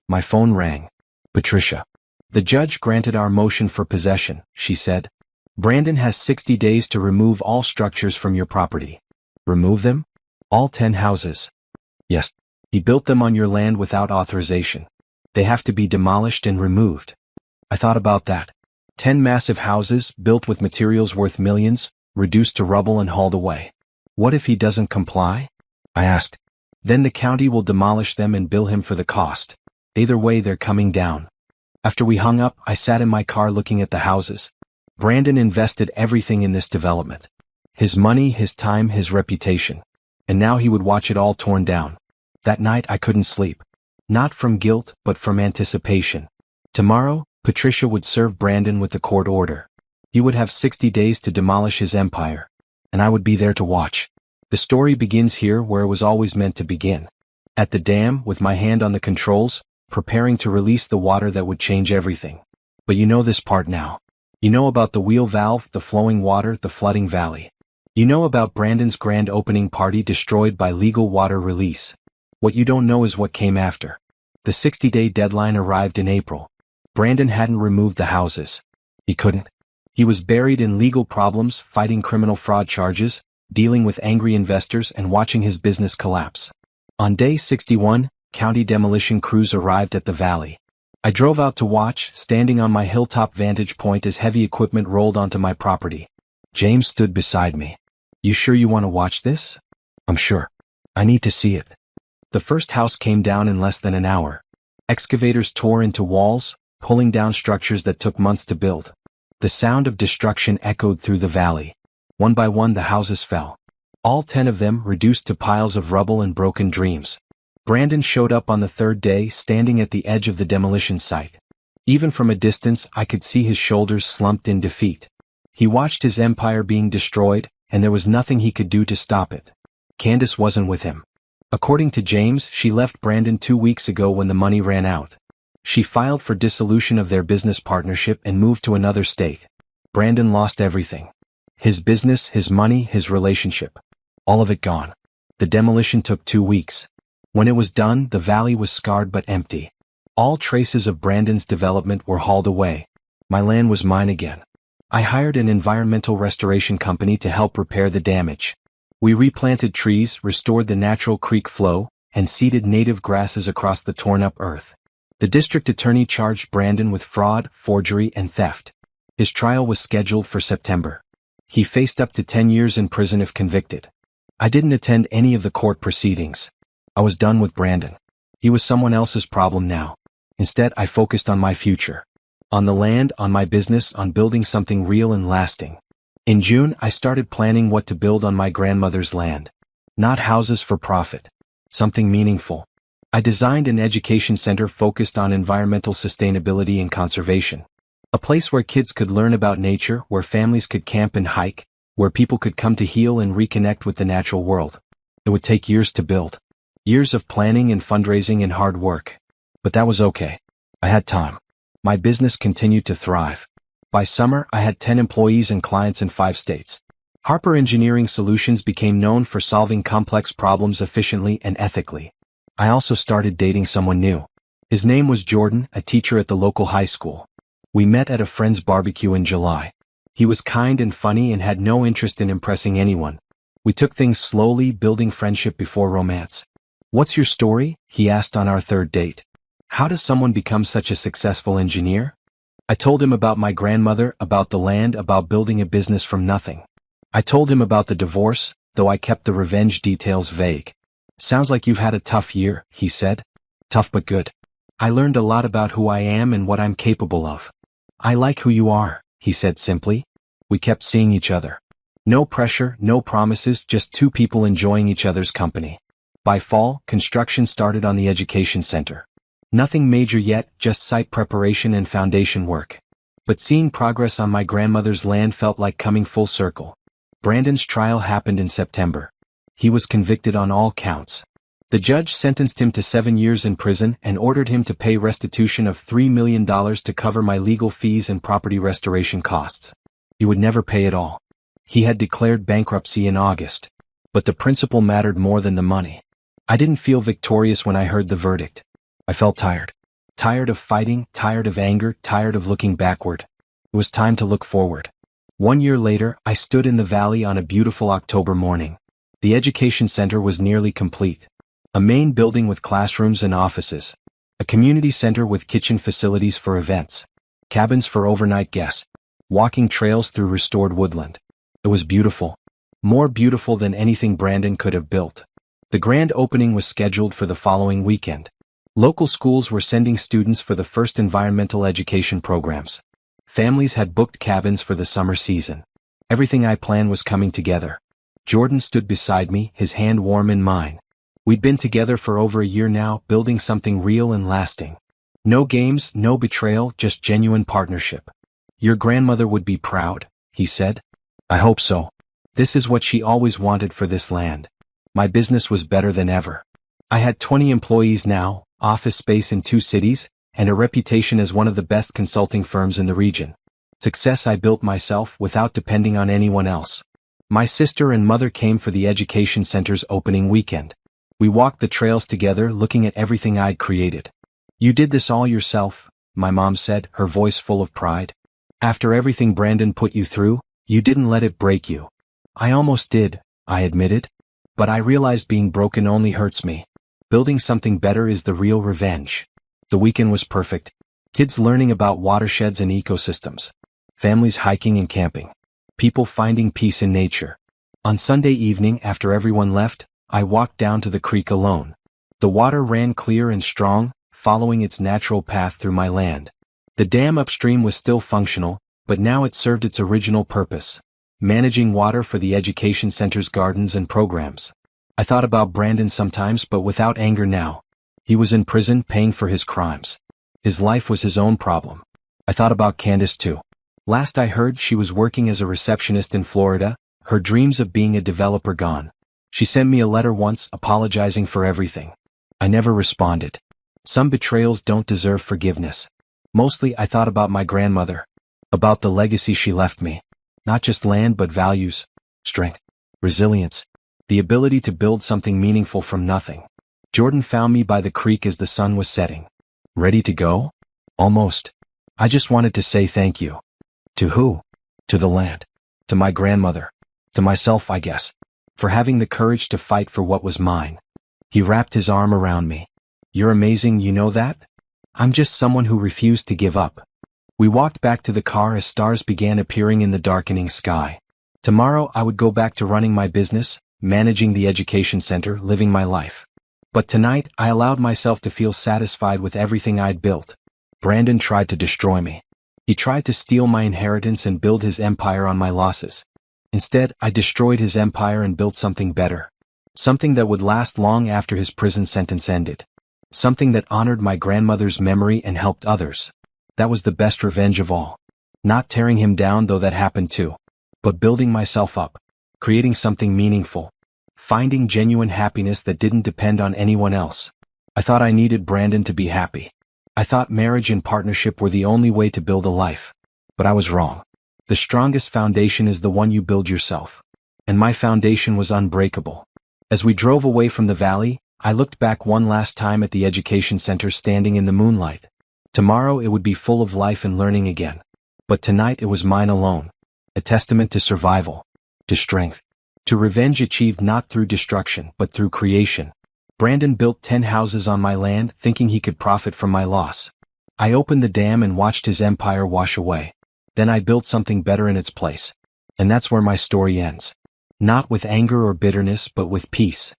My phone rang. Patricia. The judge granted our motion for possession, she said. Brandon has 60 days to remove all structures from your property. Remove them? All 10 houses. Yes. He built them on your land without authorization. They have to be demolished and removed. I thought about that. 10 massive houses, built with materials worth millions, reduced to rubble and hauled away. What if he doesn't comply? I asked. Then the county will demolish them and bill him for the cost. Either way, they're coming down. After we hung up, I sat in my car looking at the houses. Brandon invested everything in this development. His money, his time, his reputation. And now he would watch it all torn down. That night I couldn't sleep. Not from guilt, but from anticipation. Tomorrow, Patricia would serve Brandon with the court order. He would have 60 days to demolish his empire. And I would be there to watch. The story begins here where it was always meant to begin. At the dam, with my hand on the controls, preparing to release the water that would change everything. But you know this part now. You know about the wheel valve, the flowing water, the flooding valley. You know about Brandon's grand opening party destroyed by legal water release. What you don't know is what came after. The 60-day deadline arrived in April. Brandon hadn't removed the houses. He couldn't. He was buried in legal problems, fighting criminal fraud charges, dealing with angry investors, and watching his business collapse. On day 61, county demolition crews arrived at the valley. I drove out to watch, standing on my hilltop vantage point as heavy equipment rolled onto my property. James stood beside me. You sure you want to watch this? I'm sure. I need to see it. The first house came down in less than an hour. Excavators tore into walls, pulling down structures that took months to build. The sound of destruction echoed through the valley. One by one the houses fell. All 10 of them reduced to piles of rubble and broken dreams. Brandon showed up on the third day, standing at the edge of the demolition site. Even from a distance, I could see his shoulders slumped in defeat. He watched his empire being destroyed, and there was nothing he could do to stop it. Candace wasn't with him. According to James, she left Brandon 2 weeks ago when the money ran out. She filed for dissolution of their business partnership and moved to another state. Brandon lost everything. His business, his money, his relationship. All of it gone. The demolition took 2 weeks. When it was done, the valley was scarred but empty. All traces of Brandon's development were hauled away. My land was mine again. I hired an environmental restoration company to help repair the damage. We replanted trees, restored the natural creek flow, and seeded native grasses across the torn-up earth. The district attorney charged Brandon with fraud, forgery, and theft. His trial was scheduled for September. He faced up to 10 years in prison if convicted. I didn't attend any of the court proceedings. I was done with Brandon. He was someone else's problem now. Instead, I focused on my future. On the land, on my business, on building something real and lasting. In June, I started planning what to build on my grandmother's land. Not houses for profit. Something meaningful. I designed an education center focused on environmental sustainability and conservation. A place where kids could learn about nature, where families could camp and hike, where people could come to heal and reconnect with the natural world. It would take years to build. Years of planning and fundraising and hard work. But that was okay. I had time. My business continued to thrive. By summer, I had 10 employees and clients in 5 states. Harper Engineering Solutions became known for solving complex problems efficiently and ethically. I also started dating someone new. His name was Jordan, a teacher at the local high school. We met at a friend's barbecue in July. He was kind and funny and had no interest in impressing anyone. We took things slowly, building friendship before romance. What's your story? He asked on our third date. How does someone become such a successful engineer? I told him about my grandmother, about the land, about building a business from nothing. I told him about the divorce, though I kept the revenge details vague. Sounds like you've had a tough year, he said. Tough but good. I learned a lot about who I am and what I'm capable of. I like who you are, he said simply. We kept seeing each other. No pressure, no promises, just two people enjoying each other's company. By fall, construction started on the education center. Nothing major yet, just site preparation and foundation work. But seeing progress on my grandmother's land felt like coming full circle. Brandon's trial happened in September. He was convicted on all counts. The judge sentenced him to 7 years in prison and ordered him to pay restitution of $3 million to cover my legal fees and property restoration costs. He would never pay it all. He had declared bankruptcy in August. But the principle mattered more than the money. I didn't feel victorious when I heard the verdict. I felt tired. Tired of fighting, tired of anger, tired of looking backward. It was time to look forward. 1 year later, I stood in the valley on a beautiful October morning. The education center was nearly complete. A main building with classrooms and offices. A community center with kitchen facilities for events. Cabins for overnight guests. Walking trails through restored woodland. It was beautiful. More beautiful than anything Brandon could have built. The grand opening was scheduled for the following weekend. Local schools were sending students for the first environmental education programs. Families had booked cabins for the summer season. Everything I planned was coming together. Jordan stood beside me, his hand warm in mine. We'd been together for over a year now, building something real and lasting. No games, no betrayal, just genuine partnership. Your grandmother would be proud, he said. I hope so. This is what she always wanted for this land. My business was better than ever. I had 20 employees now, office space in 2 cities, and a reputation as one of the best consulting firms in the region. Success I built myself without depending on anyone else. My sister and mother came for the education center's opening weekend. We walked the trails together, looking at everything I'd created. You did this all yourself, my mom said, her voice full of pride. After everything Brandon put you through, you didn't let it break you. I almost did, I admitted. But I realized being broken only hurts me. Building something better is the real revenge. The weekend was perfect. Kids learning about watersheds and ecosystems. Families hiking and camping. People finding peace in nature. On Sunday evening, after everyone left, I walked down to the creek alone. The water ran clear and strong, following its natural path through my land. The dam upstream was still functional, but now it served its original purpose. Managing water for the education center's gardens and programs. I thought about Brandon sometimes, but without anger now. He was in prison paying for his crimes. His life was his own problem. I thought about Candace too. Last I heard, she was working as a receptionist in Florida, her dreams of being a developer gone. She sent me a letter once, apologizing for everything. I never responded. Some betrayals don't deserve forgiveness. Mostly I thought about my grandmother. About the legacy she left me. Not just land but values, strength, resilience, the ability to build something meaningful from nothing. Jordan found me by the creek as the sun was setting. Ready to go? Almost. I just wanted to say thank you. To who? To the land. To my grandmother. To myself, I guess. For having the courage to fight for what was mine. He wrapped his arm around me. You're amazing, you know that? I'm just someone who refused to give up. We walked back to the car as stars began appearing in the darkening sky. Tomorrow I would go back to running my business, managing the education center, living my life. But tonight I allowed myself to feel satisfied with everything I'd built. Brandon tried to destroy me. He tried to steal my inheritance and build his empire on my losses. Instead, I destroyed his empire and built something better. Something that would last long after his prison sentence ended. Something that honored my grandmother's memory and helped others. That was the best revenge of all. Not tearing him down, though that happened too. But building myself up. Creating something meaningful. Finding genuine happiness that didn't depend on anyone else. I thought I needed Brandon to be happy. I thought marriage and partnership were the only way to build a life. But I was wrong. The strongest foundation is the one you build yourself. And my foundation was unbreakable. As we drove away from the valley, I looked back one last time at the education center standing in the moonlight. Tomorrow it would be full of life and learning again. But tonight it was mine alone. A testament to survival. To strength. To revenge achieved not through destruction but through creation. Brandon built 10 houses on my land, thinking he could profit from my loss. I opened the dam and watched his empire wash away. Then I built something better in its place. And that's where my story ends. Not with anger or bitterness but with peace.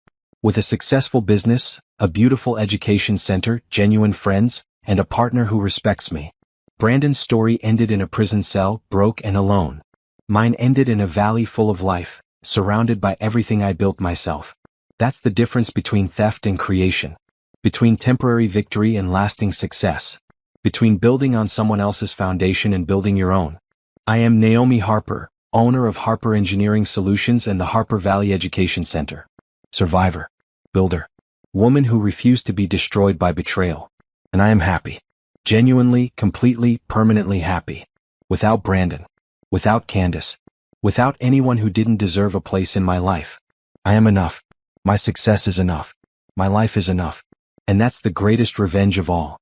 With a successful business, a beautiful education center, genuine friends, and a partner who respects me. Brandon's story ended in a prison cell, broke and alone. Mine ended in a valley full of life, surrounded by everything I built myself. That's the difference between theft and creation. Between temporary victory and lasting success. Between building on someone else's foundation and building your own. I am Naomi Harper, owner of Harper Engineering Solutions and the Harper Valley Education Center. Survivor. Builder. Woman who refused to be destroyed by betrayal. And I am happy. Genuinely, completely, permanently happy. Without Brandon. Without Candace. Without anyone who didn't deserve a place in my life. I am enough. My success is enough. My life is enough. And that's the greatest revenge of all.